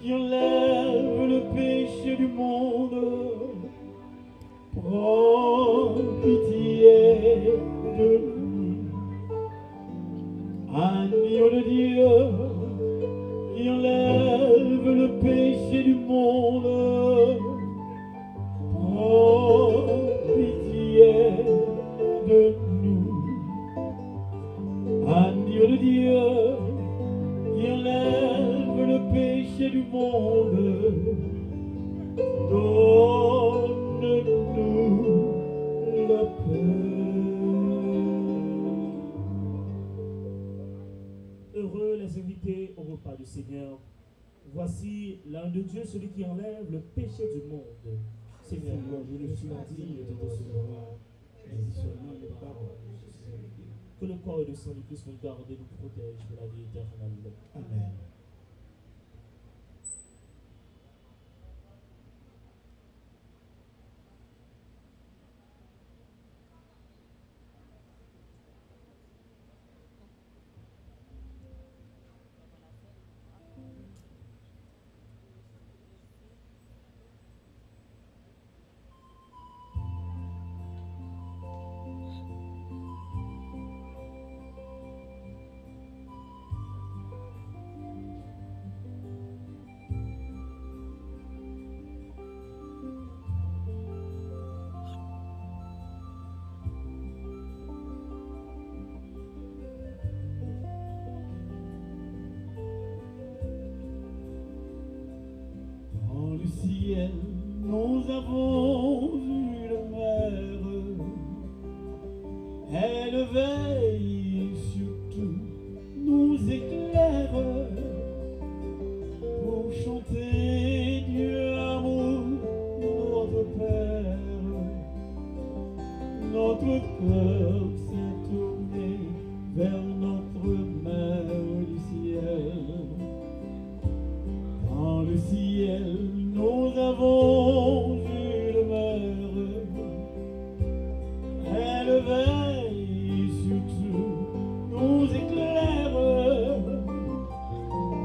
[SPEAKER 3] qui enlève le péché du monde, prends pitié de nous. Agneau de Dieu, qui enlève le péché du monde, prends pitié de nous. Agneau de Dieu, qui enlève le péché du monde, donne-nous la paix.
[SPEAKER 10] Heureux les invités au repas du Seigneur. Voici l'âne de Dieu, celui qui enlève le péché du monde. Seigneur, je ne suis pas digne de te recevoir, mais dis seulement les paroles. Que le corps et le sang du Christ nous garde et nous protège de la vie éternelle.
[SPEAKER 3] Amen. Dans le ciel, nous avons une mère. Elle veille sur tout, nous éclaire pour chanter Dieu amour, notre Père. Notre cœur s'est tourné vers notre Mère du ciel. Dans le ciel, nous avons une mère. Elle veille sur tout, nous éclaire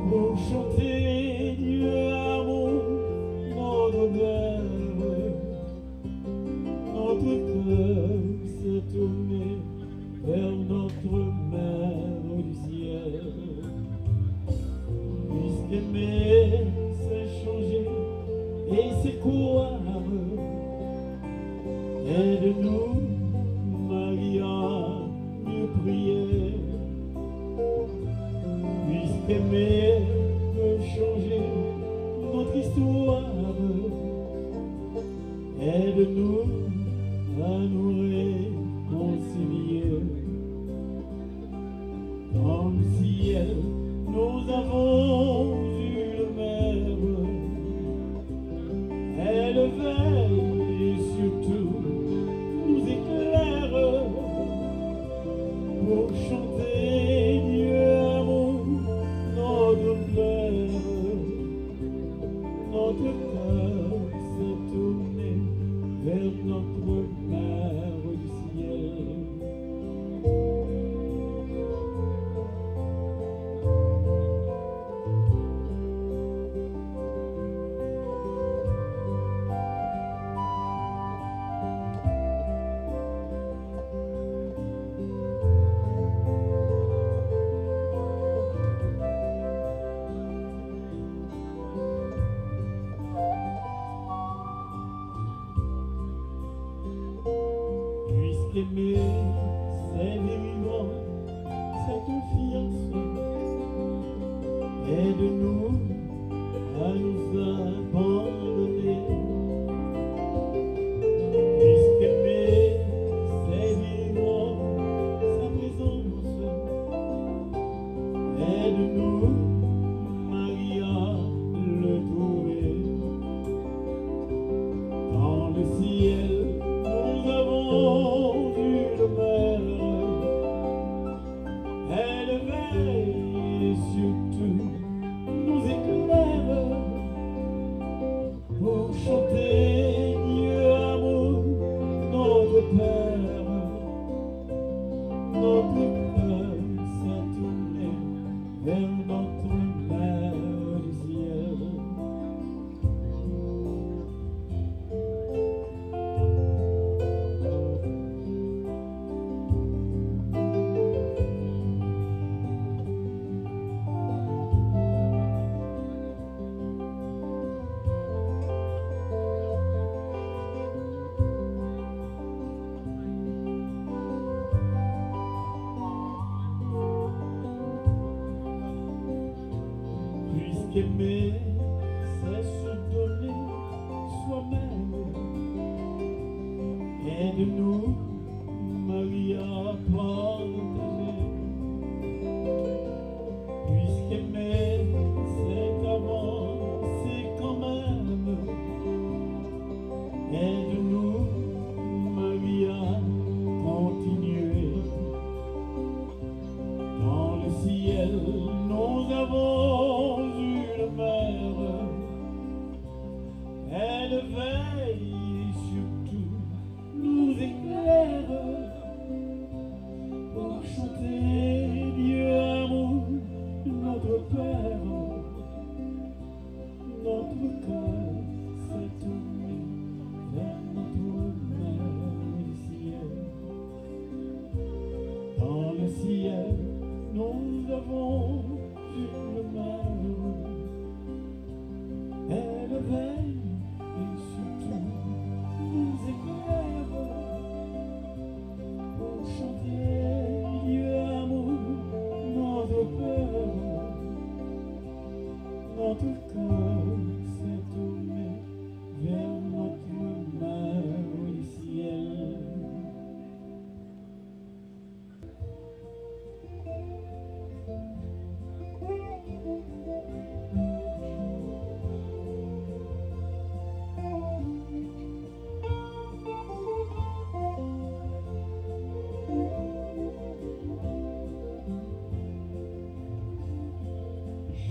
[SPEAKER 3] pour chanter Dieu amour, notre Père. Notre cœur s'est tourné vers notre Mère du ciel. Puisqu'aimer, c'est changer et c'est croire. Aide-nous, Maria, mieux prier. Puisqu'aimer peut changer notre histoire. Aide-nous à nous réconcilier. Dans le ciel, nous avons une mère. Elle veille sur tout, nous éclaire pour chanter Dieu amour, notre Père. Notre cœur s'est tourné vers notre Mère du ciel. Puisqu'aimer, c'est vivant, cette fiancée. Aide-nous à nous abandonner. Puisqu'aimer, c'est vivant, sa présence. Aide-nous, Maria, le trouver. Dans le ciel, nous avons une mère. Elle veille sur tout, nous éclaire pour chanter Dieu amour, notre Père. Notre cœur s'est tourné vers notre Mère du ciel. Puisqu'aimer, c'est se donner Aide-nous, Maria, partagée. Puisqu'aimer, c'est avancer quand même. Aide-nous, Maria, continuer. Dans le ciel, nous avons une mère. Elle veille et surtout nous éclaire pour chanter Dieu amour, notre Père. Notre cœur s'est tourné vers notre Mère du ciel. Dans le ciel, nous avons une mère. Elle veille et surtout nous éclaire pour chanter Dieu amour, notre Père. Notre cœur s'est tourné vers notre Mère du ciel.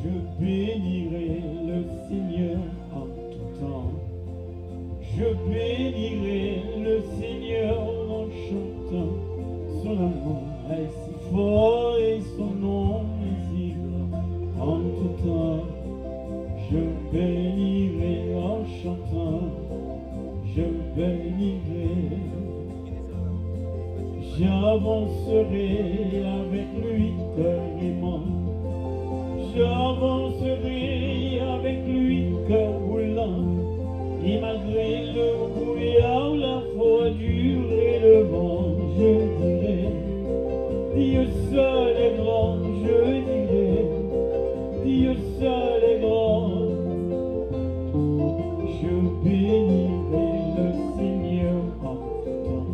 [SPEAKER 3] Je bénirai le Seigneur en tout temps. Je bénirai le Seigneur en chantant. Son amour est si fort et son nom est si grand. En tout temps, je bénirai en chantant. Je bénirai. J'avancerai avec lui carrément. J'avancerai avec lui cœur roulant. Et malgré le brouillard, la froidure et le vent, je dirai, Dieu seul est grand, je dirai, Dieu seul est grand. Je bénirai le Seigneur en tout temps.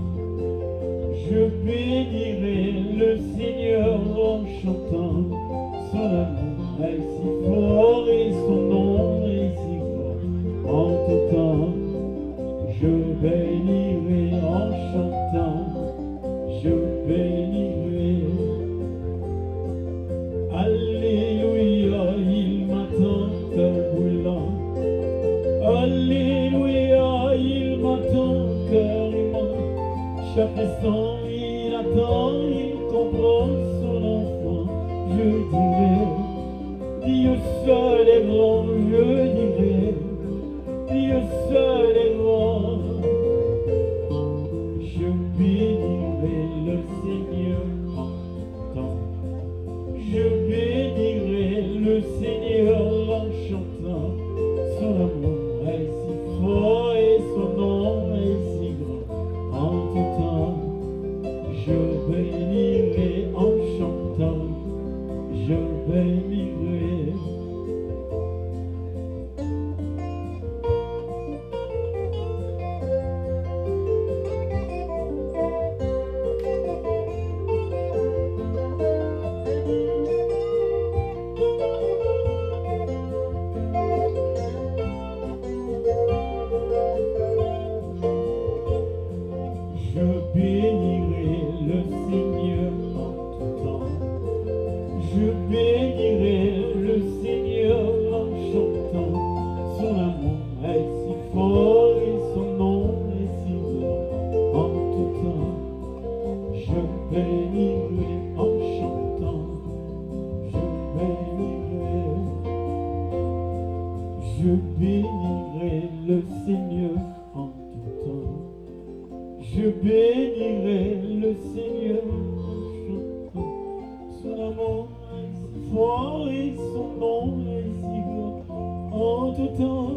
[SPEAKER 3] Je bénirai le Seigneur en chantant. Son amour est si fort et son nom est si grand. En tout temps, je bénirai en chantant. Je bénirai. Alléluia, il m'attend cœur brûlant. Alléluia, il m'attend cœur aimant. Chaque instant, il attend, il comprend son enfant. Je dirai, Dieu seul est grand, je dirai, Dieu seul est grand. Je bénirai le Seigneur en tout temps. Je bénirai le Seigneur en chantant. Son amour est si fort et son nom est si grand. En tout temps, je bénirai en chantant. Je bénirai. Je bénirai le Seigneur en tout temps. Je bénirai le Seigneur en chantant. Son amour est si fort et son nom est si grand. En tout temps, je bénirai en chantant. Je bénirai. Je bénirai le Seigneur en tout temps. Je bénirai le Seigneur en chantant. Son amour est si fort et son nom est si grand. En tout temps,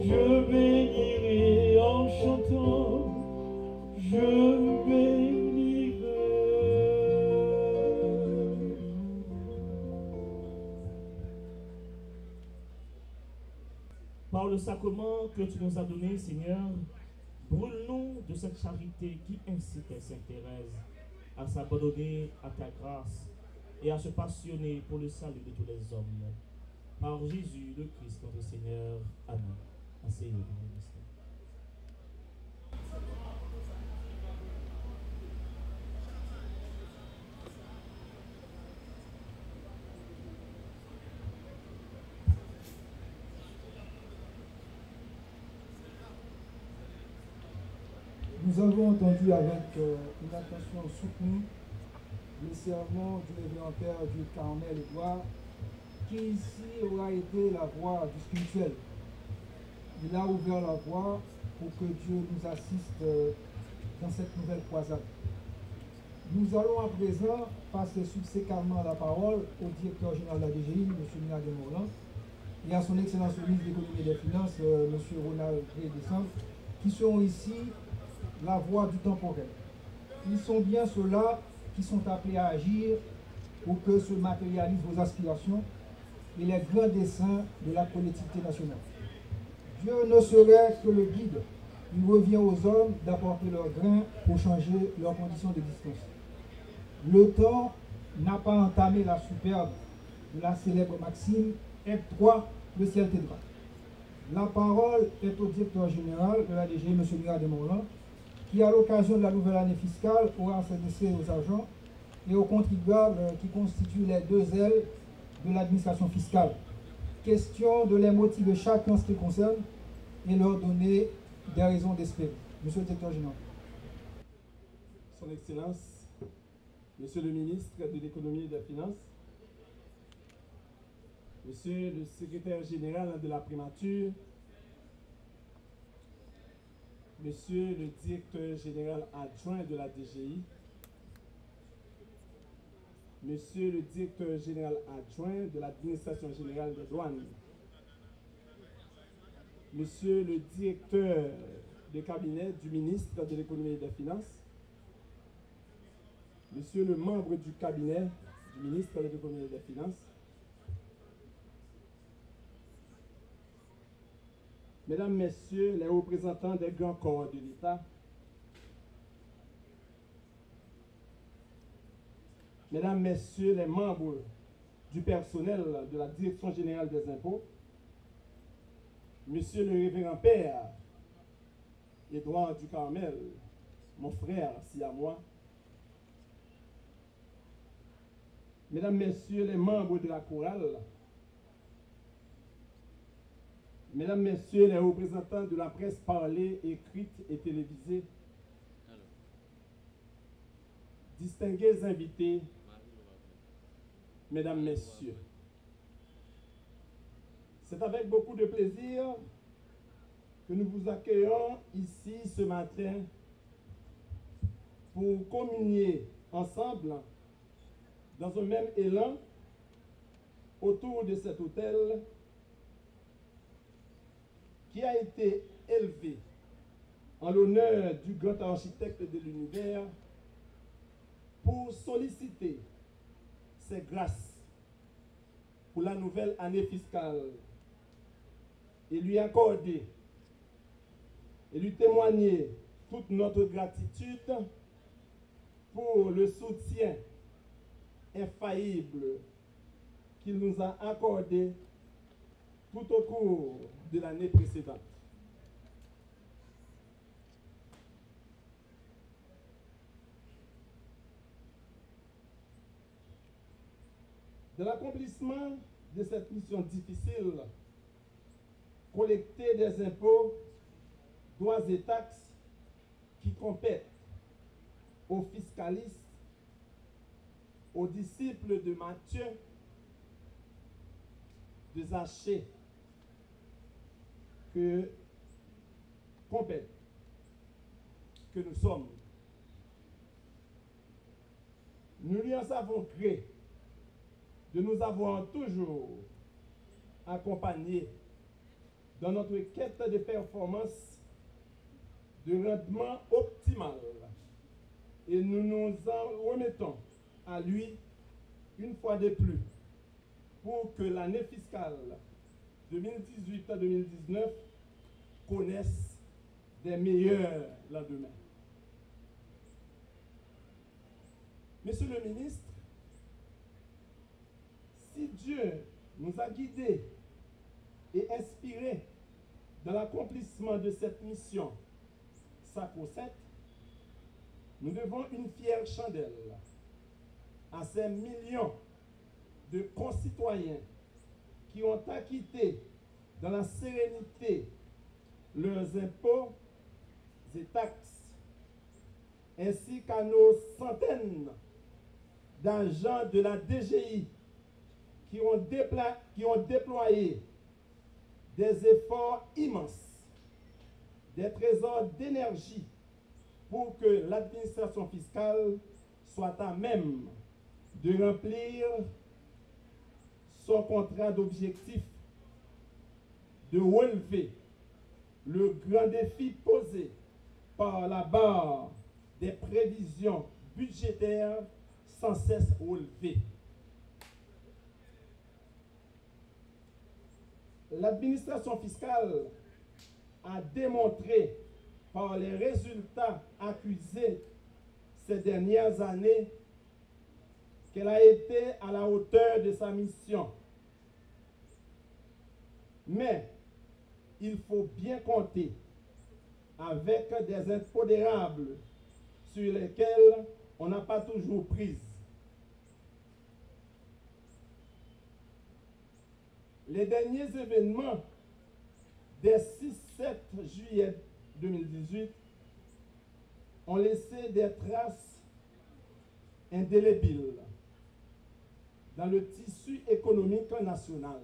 [SPEAKER 3] je bénirai en chantant. Je bénirai.
[SPEAKER 10] Par le sacrement que tu nous as donné, Seigneur, Brûle-nous de cette charité qui incitait Sainte Thérèse à s'abandonner à ta grâce et à se passionner pour le salut de tous les hommes. Par Jésus le Christ notre Seigneur. Amen. Asseyez-vous.
[SPEAKER 1] Nous avons entendu avec une attention soutenue le sermon du révérend père du Carmel Édouard, qui ici aura été la voie du spirituel. Il a ouvert la voie pour que Dieu nous assiste dans cette nouvelle croisade. Nous allons à présent passer subséquemment la parole au directeur général de la DGI, M. Mina Desmoulins, et à son excellence le ministre de l'économie et des finances, M. Ronald Grédescent, qui seront ici la voix du temporel. Ils sont bien ceux-là qui sont appelés à agir pour que se matérialisent vos aspirations et les grands desseins de la collectivité nationale. Dieu ne serait que le guide. Il revient aux hommes d'apporter leur grain pour changer leurs conditions d'existence. Le temps n'a pas entamé la superbe de la célèbre maxime « Aide-toi, le ciel t'aidera ». La parole est au directeur général de la DGI, M. Mina Desmoulins, qui, à l'occasion de la nouvelle année fiscale, aura s'adresser aux agents et aux contribuables qui constituent les deux ailes de l'administration fiscale. Question de les motiver chacun en ce qui concerne et leur donner des raisons d'espérer. Monsieur le directeur général.
[SPEAKER 11] Son Excellence, Monsieur le ministre de l'économie et des finances, Monsieur le secrétaire général de la primature, Monsieur le directeur général adjoint de la DGI, Monsieur le directeur général adjoint de l'administration générale des douanes, Monsieur le directeur de cabinet du ministre de l'économie et des finances, Monsieur le membre du cabinet du ministre de l'économie et des finances, Mesdames, Messieurs, les représentants des grands corps de l'État, Mesdames, Messieurs, les membres du personnel de la Direction générale des impôts, Monsieur le révérend père Édouard du Carmel, mon frère siamois, Mesdames, Messieurs, les membres de la chorale, Mesdames, Messieurs, les représentants de la presse parlée, écrite et télévisée, distingués invités, Mesdames, Messieurs, c'est avec beaucoup de plaisir que nous vous accueillons ici ce matin pour communier ensemble dans un même élan autour de cet autel qui a été élevé en l'honneur du grand architecte de l'univers pour solliciter ses grâces pour la nouvelle année fiscale et lui accorder et lui témoigner toute notre gratitude pour le soutien infaillible qu'il nous a accordé tout au cours de l'année précédente. De l'accomplissement de cette mission difficile, collecter des impôts, droits et taxes qui compètent aux fiscalistes, aux disciples de Matthieu, de Zachée, que compètent, que nous sommes. Nous lui en savons gré de nous avoir toujours accompagnés dans notre quête de performance, de rendement optimal. Et nous nous en remettons à lui une fois de plus pour que l'année fiscale 2018-2019 connaisse des meilleurs lendemains. Monsieur le ministre, si Dieu nous a guidés et inspirés dans l'accomplissement de cette mission sacro-sainte, nous devons une fière chandelle à ces millions de concitoyens qui ont acquitté dans la sérénité leurs impôts et taxes, ainsi qu'à nos centaines d'agents de la DGI qui ont déployé des efforts immenses, des trésors d'énergie pour que l'administration fiscale soit à même de remplir son contrat d'objectif, de relever le grand défi posé par la barre des prévisions budgétaires sans cesse relevées. L'administration fiscale a démontré par les résultats accusés ces dernières années qu'elle a été à la hauteur de sa mission. Mais il faut bien compter avec des impondérables sur lesquels on n'a pas toujours prise. Les derniers événements des 6-7 juillet 2018 ont laissé des traces indélébiles dans le tissu économique national.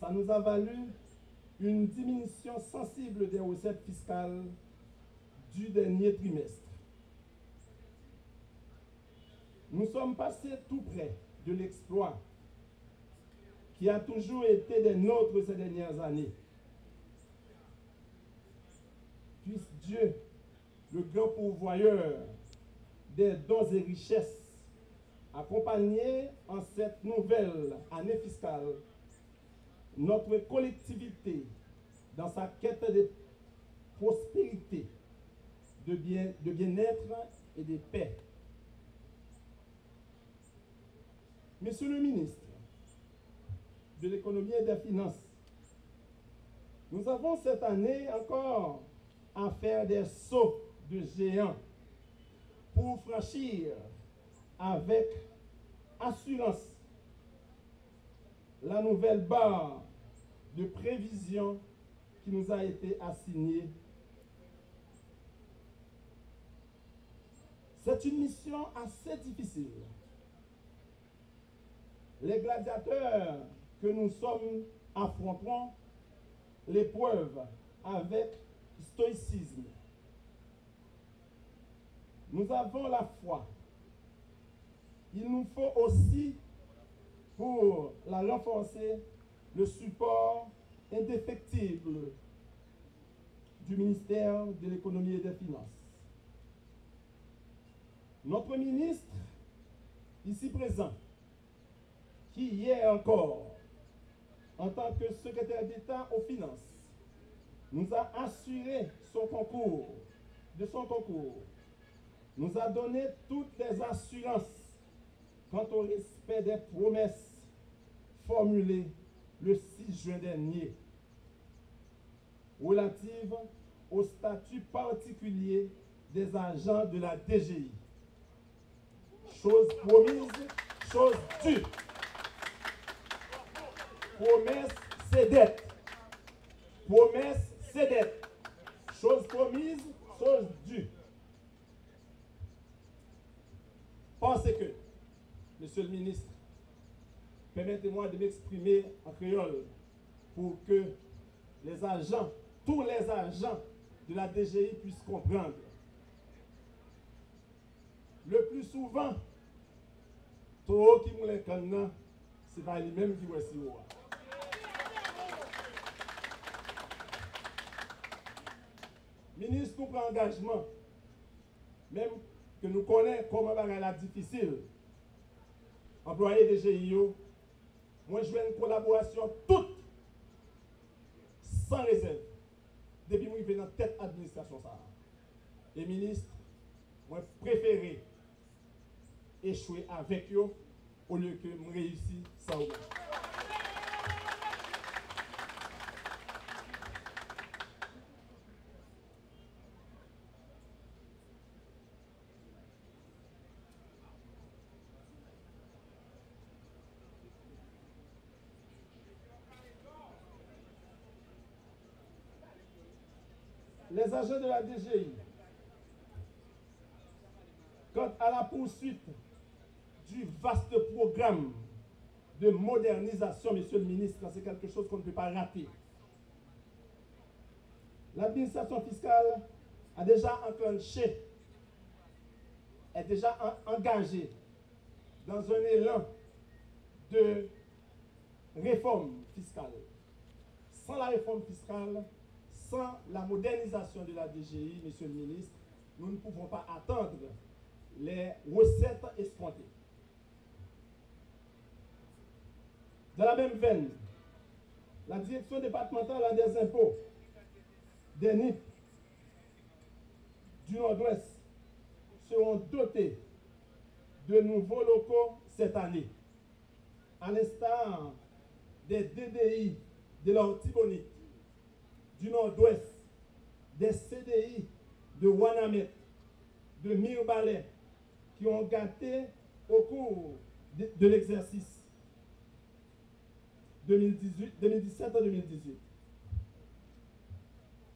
[SPEAKER 11] Ça nous a valu une diminution sensible des recettes fiscales du dernier trimestre. Nous sommes passés tout près de l'exploit qui a toujours été des nôtres ces dernières années. Puisse Dieu, le grand pourvoyeur des dons et richesses, accompagner en cette nouvelle année fiscale notre collectivité dans sa quête de prospérité, de bien-être et de paix. Monsieur le ministre de l'économie et des finances, nous avons cette année encore à faire des sauts de géants pour franchir avec assurance la nouvelle barre de prévision qui nous a été assignée. C'est une mission assez difficile. Les gladiateurs que nous sommes affronteront l'épreuve avec stoïcisme. Nous avons la foi. Il nous faut aussi, pour la renforcer, le support indéfectible du ministère de l'économie et des finances. Notre ministre, ici présent, qui hier encore, en tant que secrétaire d'État aux finances, nous a assuré de son concours, nous a donné toutes les assurances quant au respect des promesses formulées le 6 juin dernier, relatives au statut particulier des agents de la DGI. Chose promise, chose due. Promesse, c'est dette. Promesse, c'est dette. Chose promise, chose due. Parce que, Monsieur le ministre, permettez-moi de m'exprimer en créole pour que les agents, tous les agents de la DGI puissent comprendre. Le plus souvent, tout qui me l'est c'est pas lui-même qui voit si haut. Ministre, nous prenons engagement, même que nous connaissons comment la difficile. Employés de GIO, moi je veux une collaboration toute, sans réserve. depuis que je suis dans tête administration ça. Les ministres, moi préféré échouer avec eux au lieu que je réussisse sans eux. Les agents de la DGI, quant à la poursuite du vaste programme de modernisation, monsieur le ministre, c'est quelque chose qu'on ne peut pas rater. L'administration fiscale a déjà enclenché, est déjà engagée dans un élan de réforme fiscale. Sans la réforme fiscale, sans la modernisation de la DGI, monsieur le ministre, nous ne pouvons pas attendre les recettes escomptées. Dans la même veine, la direction départementale des impôts, des NIP du Nord-Ouest seront dotés de nouveaux locaux cette année, à l'instar des DDI de l'Ortibonite, du Nord-Ouest, des CDI de Wanamet, de Mirbalais, qui ont gâté au cours de l'exercice 2017-2018.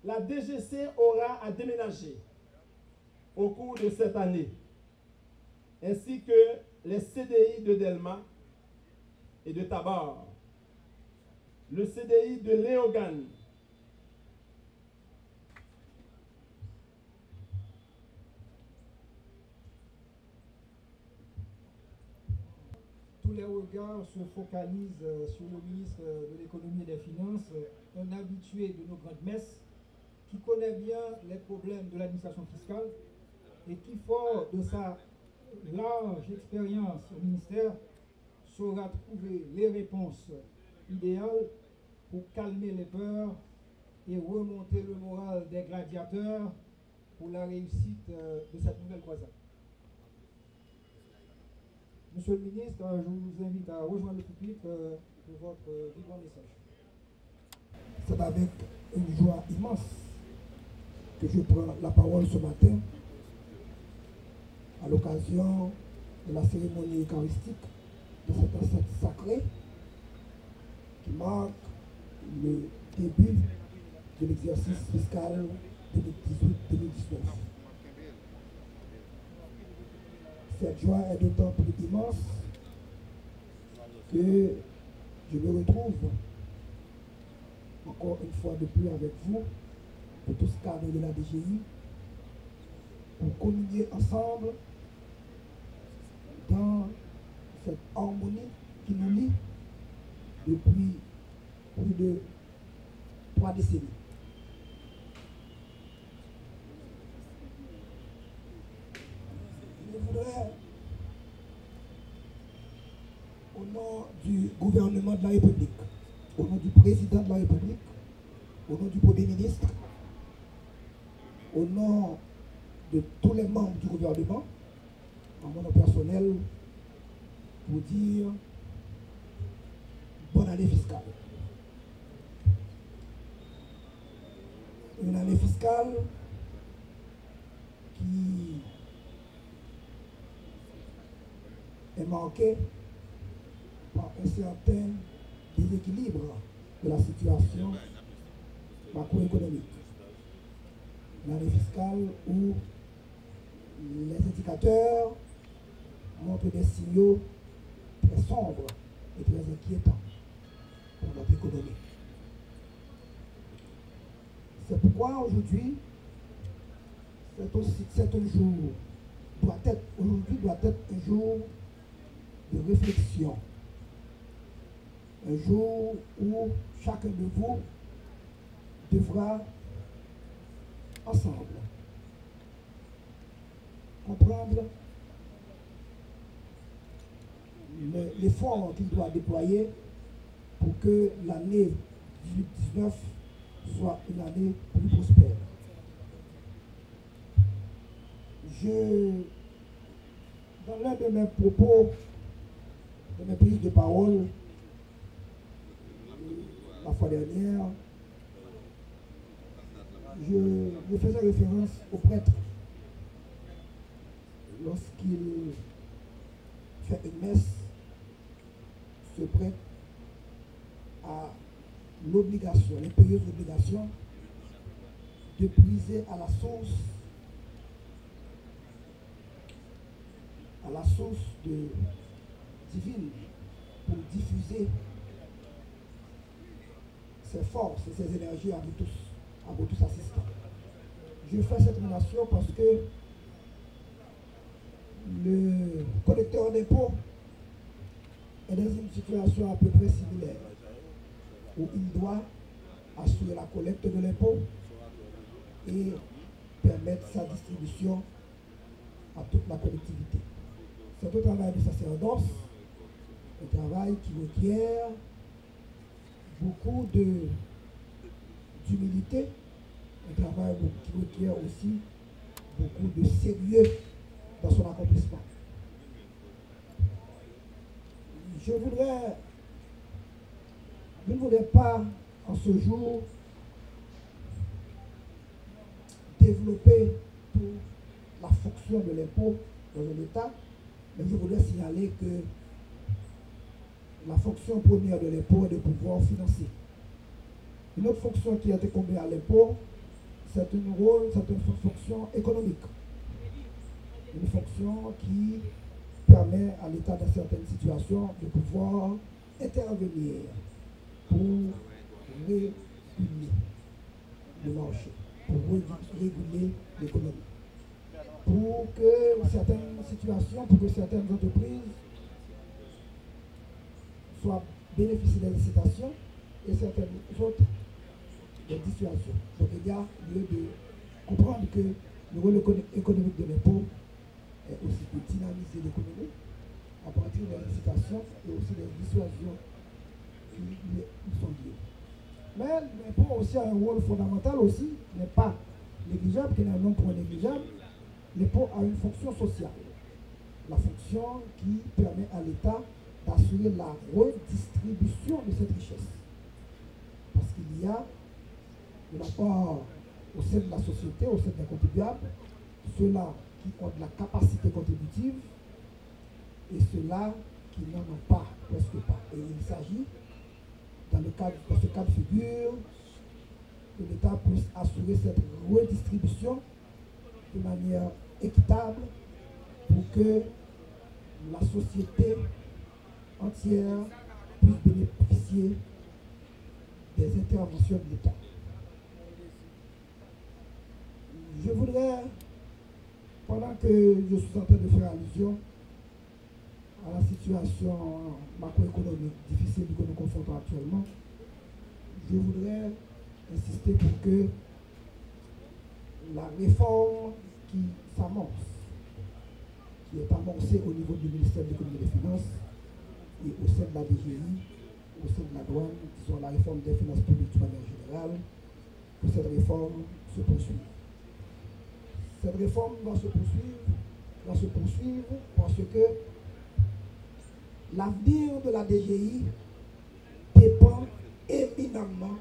[SPEAKER 11] La DGC aura à déménager au cours de cette année, ainsi que les CDI de Delma et de Tabar, le CDI de Léogane,
[SPEAKER 1] tous les regards se focalisent sur le ministre de l'économie et des finances, un habitué de nos grandes messes, qui connaît bien les problèmes de l'administration fiscale et qui, fort de sa large expérience au ministère, saura trouver les réponses idéales pour calmer les peurs et remonter le moral des gladiateurs pour la réussite de cette nouvelle croisade. Monsieur le ministre, je vous invite à rejoindre le pupitre pour votre vivant message.
[SPEAKER 12] C'est avec une joie immense que je prends la parole ce matin à l'occasion de la cérémonie eucharistique de cette assiette sacrée qui marque le début de l'exercice fiscal 2018-2019. Cette joie est d'autant plus immense que je me retrouve encore une fois de plus avec vous, de tous cadres de la DGI, pour communier ensemble dans cette harmonie qui nous lie depuis plus de 3 décennies. Je voudrais, au nom du gouvernement de la République, au nom du président de la République, au nom du Premier ministre, au nom de tous les membres du gouvernement, en mon nom personnel, vous dire bonne année fiscale. Une année fiscale qui est marquée par un certain déséquilibre de la situation macroéconomique. Une année fiscale où les indicateurs montrent des signaux très sombres et très inquiétants pour notre économie. C'est pourquoi aujourd'hui, aujourd'hui doit être un jour de réflexion. Un jour où chacun de vous devra ensemble comprendre l'effort qu'il doit déployer pour que l'année 2019 soit une année plus prospère. Dans l'un de mes propos, de mes prises de parole, la fois dernière, je faisais référence au prêtre lorsqu'il fait une messe. Ce prêtre a l'obligation, l'impérieuse obligation de puiser à la source divine pour diffuser ses forces et ses énergies à vous tous assistants. Je fais cette relation parce que le collecteur d'impôts est dans une situation à peu près similaire, où il doit assurer la collecte de l'impôt et permettre sa distribution à toute la collectivité. C'est un travail de sacerdoce, un travail qui requiert beaucoup d'humilité, un travail qui requiert aussi beaucoup de sérieux dans son accomplissement. Je ne voudrais pas en ce jour développer toute la fonction de l'impôt dans un État, mais je voudrais signaler que la fonction première de l'impôt est de pouvoir financer. Une autre fonction qui a été comblée à l'impôt, c'est une fonction économique. Une fonction qui permet à l'État dans certaines situations de pouvoir intervenir pour réguler le marché, pour réguler l'économie. Pour que certaines situations, pour que certaines entreprises soient bénéficiées des incitations et certaines autres des dissuasions. Donc il y a lieu de comprendre que le rôle économique de l'impôt est aussi de dynamiser l'économie à partir des incitations et aussi des dissuasions qui sont liées. Mais l'impôt aussi a un rôle fondamental aussi, qui n'est pas négligeable, qui n'est un non-point négligeable. L'impôt a une fonction sociale, la fonction qui permet à l'État d'assurer la redistribution de cette richesse. Parce qu'il y a, de la part au sein de la société, au sein des contribuables, ceux-là qui ont de la capacité contributive et ceux-là qui n'en ont pas, presque pas. Et il s'agit, dans ce cas de figure, que l'État puisse assurer cette redistribution de manière équitable pour que la société entière puisse bénéficier des interventions de l'État. Je voudrais, pendant que je suis en train de faire allusion à la situation macroéconomique difficile que nous confrontons actuellement, je voudrais insister pour que la réforme qui s'amorce, qui est amorcée au niveau du ministère de l'Économie et des Finances et au sein de la DGI, au sein de la douane, disons la réforme des finances publiques de manière générale, que cette réforme se poursuive. Cette réforme doit se poursuivre parce que l'avenir de la DGI dépend éminemment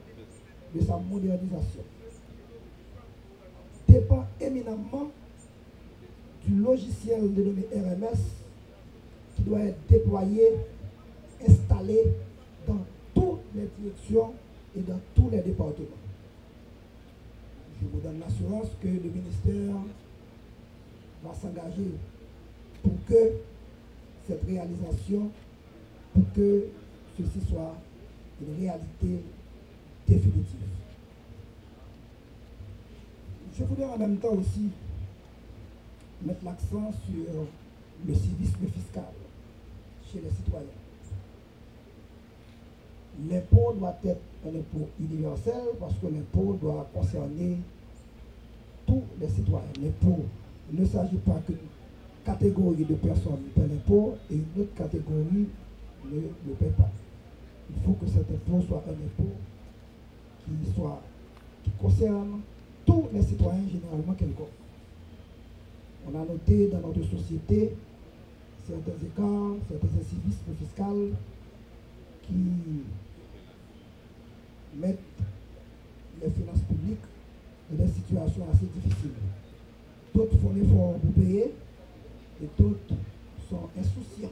[SPEAKER 12] de sa modernisation, dépend éminemment du logiciel dénommé RMS qui doit être déployé, installé dans toutes les directions et dans tous les départements. Je vous donne l'assurance que le ministère va s'engager pour que cette réalisation, pour que ceci soit une réalité définitive. Je voudrais en même temps aussi mettre l'accent sur le civisme fiscal chez les citoyens. L'impôt doit être un impôt universel parce que l'impôt doit concerner tous les citoyens. L'impôt, il ne s'agit pas qu'une catégorie de personnes paient l'impôt et une autre catégorie ne le paie pas. Il faut que cet impôt soit un impôt qui soit qui concerne tous les citoyens généralement quelconques. On a noté dans notre société certains écarts, certains incivismes fiscaux qui mettent les finances publiques dans des situations assez difficiles. D'autres font l'effort pour payer et d'autres sont insouciants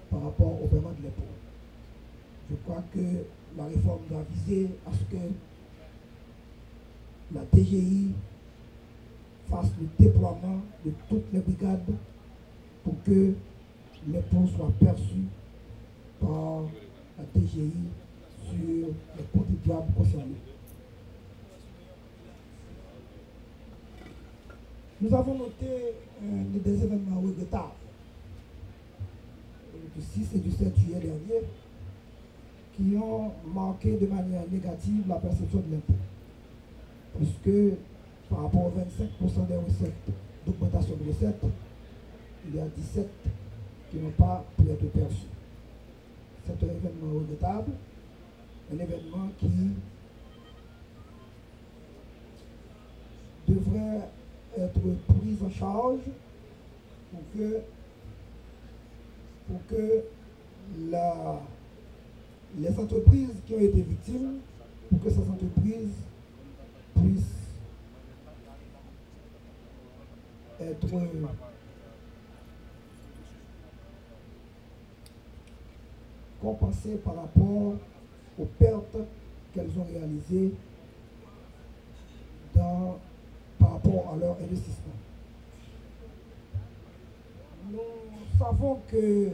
[SPEAKER 12] par rapport au paiement de l'impôt. Je crois que la réforme doit viser à ce que la TGI fasse le déploiement de toutes les brigades pour que l'impôt soit perçu par la TGI sur les contribuables concernés. Nous avons noté des événements regrettables du 6 et du 7 juillet dernier qui ont marqué de manière négative la perception de l'impôt, puisque par rapport aux 25% des recettes, d'augmentation de recettes, il y a 17 qui n'ont pas pu être perçus. C'est un événement regrettable, un événement qui devrait être pris en charge pour que les entreprises qui ont été victimes, pour que ces entreprises puissent être compensées par rapport aux pertes qu'elles ont réalisées par rapport à leur investissement. Nous savons que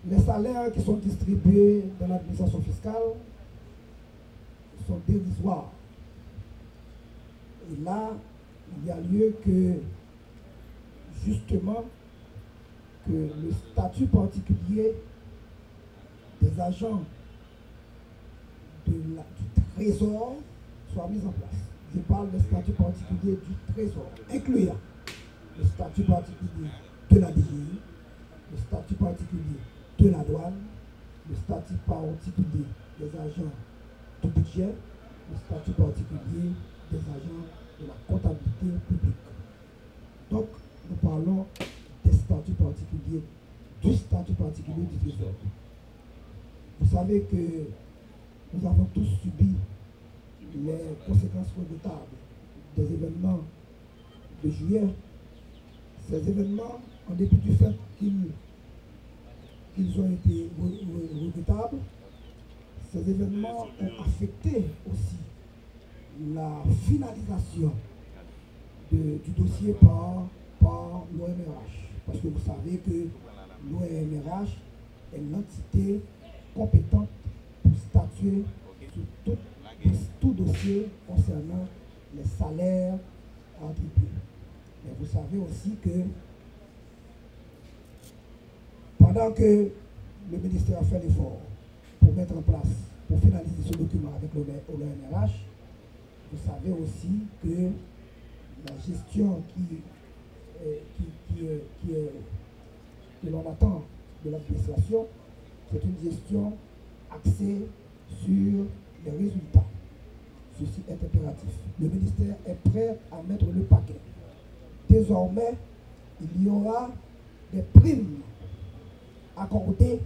[SPEAKER 12] les salaires qui sont distribués dans l'administration fiscale sont dérisoires. Et là, il y a lieu que, justement, que le statut particulier des agents du Trésor soit mis en place. Je parle du statut particulier du Trésor, incluant le statut particulier de la DGI, le statut particulier de la douane, le statut particulier des agents du budget, le statut particulier des agents de la comptabilité publique. Donc, nous parlons des statuts particuliers, du statut particulier du Trésor. Vous savez que nous avons tous subi les conséquences regrettables des événements de juillet. Ces événements, en dépit du fait qu'ils ont été regrettables, ces événements ont affecté aussi la finalisation du dossier par l'OMRH. Parce que vous savez que l'OMRH est l'entité compétente pour statuer sur tout dossier concernant les salaires attribués. Mais vous savez aussi que pendant que le ministère a fait l'effort pour mettre en place, pour finaliser ce document avec l'OMRH, vous savez aussi que la gestion que l'on attend de l'administration, c'est une gestion axée sur les résultats. Ceci est impératif. Le ministère est prêt à mettre le paquet. Désormais, il y aura des primes accordées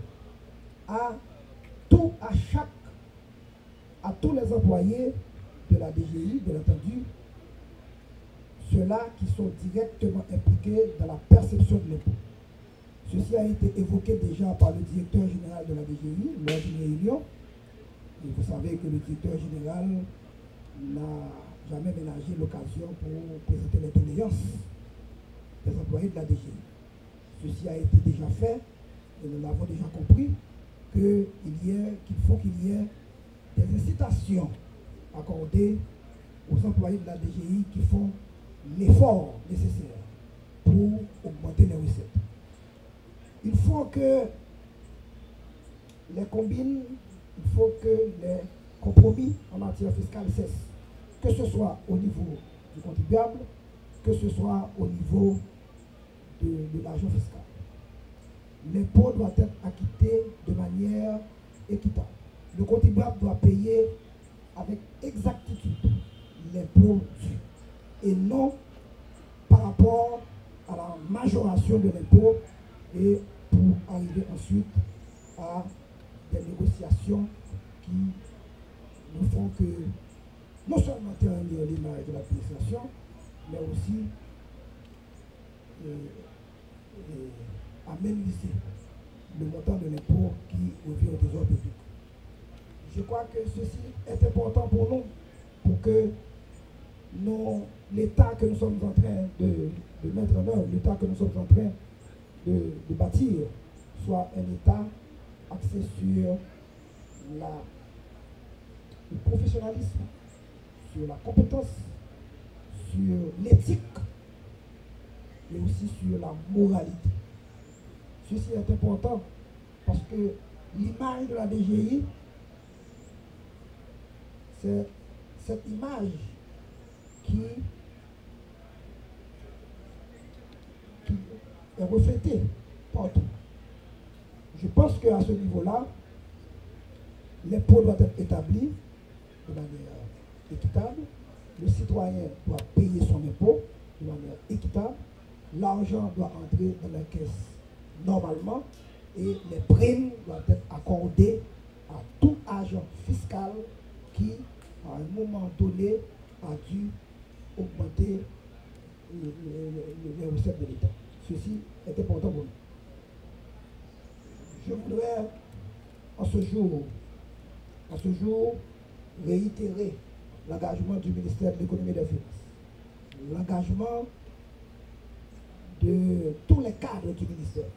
[SPEAKER 12] à tous les employés de la DGI, bien entendu, ceux-là qui sont directement impliqués dans la perception de l'impôt. Ceci a été évoqué déjà par le directeur général de la DGI lors d'une réunion. Et vous savez que le directeur général n'a jamais ménagé l'occasion pour présenter les doléances des employés de la DGI. Ceci a été déjà fait et nous l'avons déjà compris qu'il faut qu'il y ait des incitations accordées aux employés de la DGI qui font l'effort nécessaire pour augmenter les recettes. Il faut que les combines, il faut que les compromis en matière fiscale cessent, que ce soit au niveau du contribuable, que ce soit au niveau de l'argent fiscal. L'impôt doit être acquitté de manière équitable. Le contribuable doit payer avec exactitude l'impôt dû et non par rapport à la majoration de l'impôt et pour arriver ensuite à des négociations qui nous font que non seulement ternir l'image de l'administration, mais aussi améliser le montant de l'impôt qui revient au trésor public. Je crois que ceci est important pour nous, pour que l'État que nous sommes en train de mettre en œuvre, l'État que nous sommes en train de bâtir, soit un État axé sur le professionnalisme, sur la compétence, sur l'éthique, mais aussi sur la moralité. Ceci est important parce que l'image de la DGI, c'est cette image qui est reflétée partout. Je pense qu'à ce niveau-là, l'impôt doit être établi de manière équitable, le citoyen doit payer son impôt de manière équitable, l'argent doit entrer dans la caisse normalement et les primes doivent être accordées à tout agent fiscal qui, à un moment donné, a dû augmenter les recettes de l'État. Ceci est important pour nous. Je voudrais, en ce jour, réitérer l'engagement du ministère de l'Économie et des Finances, l'engagement de tous les cadres du ministère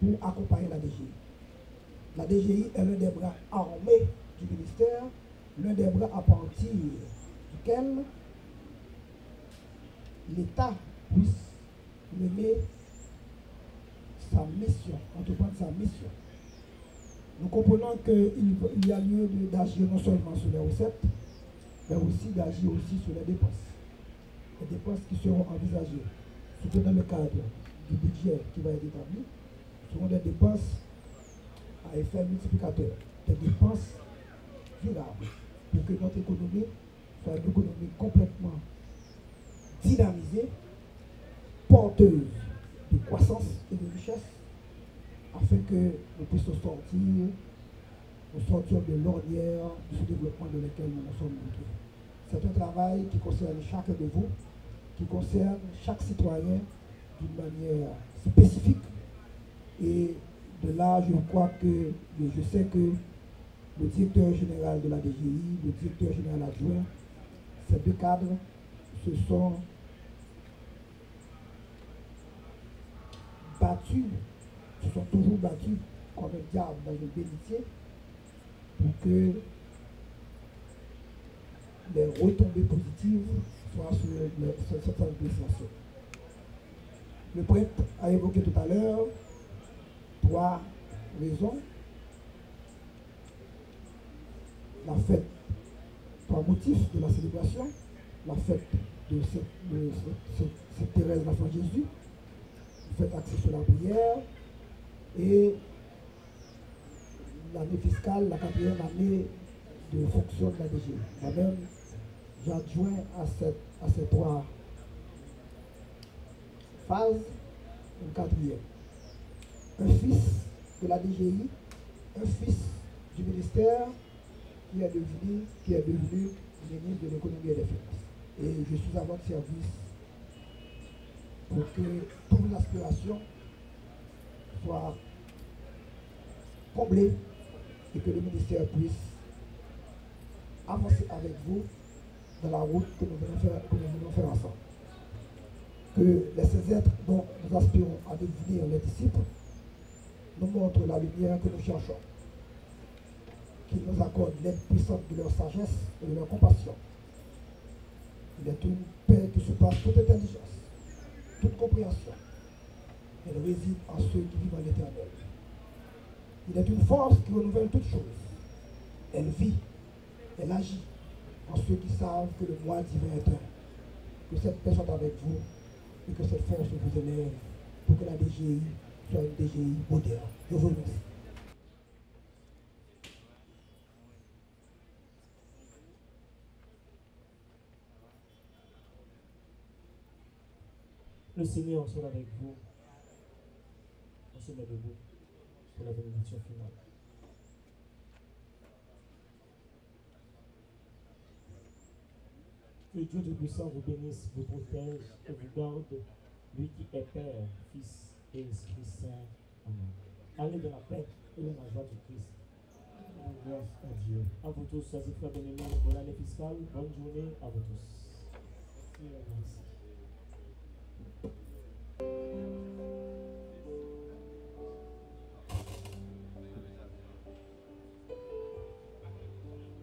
[SPEAKER 12] pour accompagner la DGI. La DGI est l'un des bras armés du ministère, l'un des bras à partir duquel l'État puisse mener sa mission, entreprendre sa mission. Nous comprenons qu'il y a lieu d'agir non seulement sur les recettes, mais aussi d'agir aussi sur les dépenses. Les dépenses qui seront envisagées, surtout dans le cadre du budget qui va être établi, seront des dépenses à effet multiplicateur, des dépenses durables, pour que notre économie soit une économie complètement dynamisée, porteuse de croissance et de richesse, afin que nous puissions sortir de l'ornière du sous-développement dans lequel nous nous sommes retrouvés. C'est un travail qui concerne chacun de vous, qui concerne chaque citoyen d'une manière spécifique. Et de là, je sais que le directeur général de la DGI, le directeur général adjoint, ces deux cadres se sont battus, se sont toujours battus comme un diable dans une bénitier pour que les retombées positives soient sur cette administration. Le prêtre a évoqué tout à l'heure 3 raisons. La fête, 3 motifs de la célébration. La fête de Sainte Thérèse, l'enfant Jésus, la fête axée sur la prière, et l'année fiscale, la 4e année de fonction de la DGI. Moi-même, j'adjoins à ces 3 phases une 4e. Un fils de la DGI, un fils du ministère qui est devenu ministre de l'Économie et des Finances. Et je suis à votre service pour que toutes les aspirations soient comblées et que le ministère puisse avancer avec vous dans la route que nous venons faire ensemble. Que ces êtres dont nous aspirons à devenir les disciples nous montrent la lumière que nous cherchons, qu'ils nous accordent l'aide puissante de leur sagesse et de leur compassion. Il est une paix qui surpasse toute intelligence, toute compréhension. Elle réside en ceux qui vivent en l'éternel. Il est une force qui renouvelle toutes choses. Elle vit, elle agit en ceux qui savent que le moi divin est un. Que cette paix soit avec vous et que cette force vous élève pour que la DGI soit une DGI moderne. Je vous remercie.
[SPEAKER 10] Le Seigneur soit avec vous. On se met debout pour la bénédiction finale. Que Dieu Tout-Puissant vous bénisse, vous protège et vous garde, lui qui est Père, Fils et Esprit Saint. Amen. Allez dans la paix et dans la joie du Christ. Grâce à Dieu. À vous tous, chers frères bien-aimés, bonne année fiscale, bonne journée à vous tous. Merci.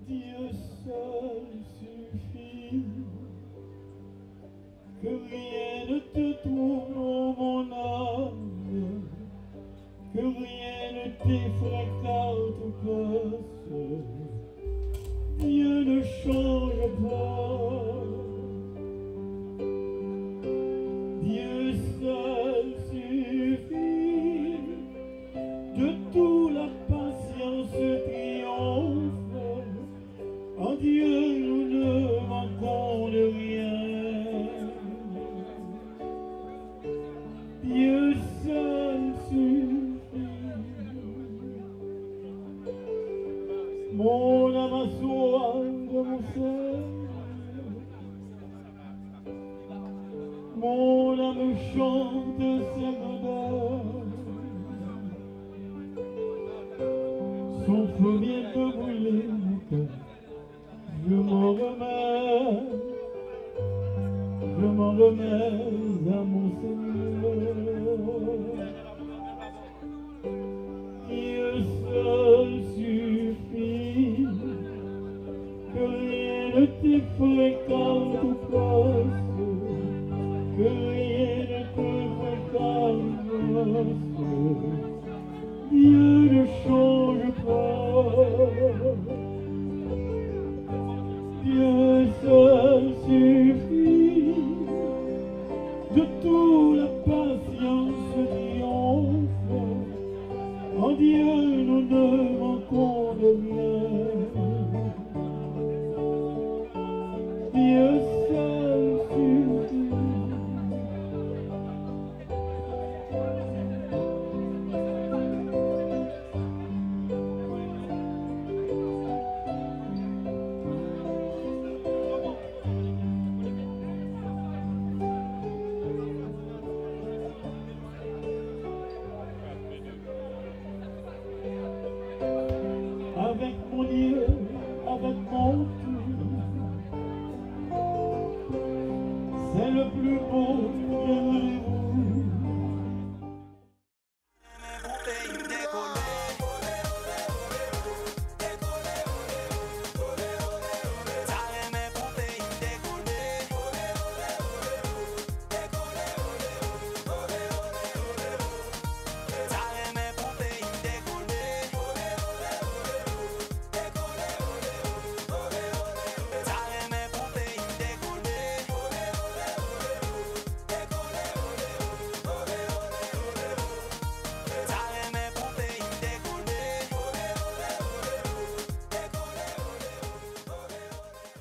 [SPEAKER 3] Dieu seul suffit, que rien ne te trouble, mon âme, que rien ne t'effraie car tout passe. Dieu ne change pas, Dieu seul suffit, de tout la patience triomphe. En Dieu, nous ne manquons de rien. Dieu seul suffit. Mon âme a soif de mon Seigneur. Mon âme chante ses grandeurs. Son feu vient de brûler mon cœur. Je m'en remets à mon Seigneur. Dieu seul suffit, que rien ne t'effraie car tout passe, que rien ne t'effraie car tout passe. Dieu ne change pas. Dieu seul suffit, de toute la patience triomphe. En Dieu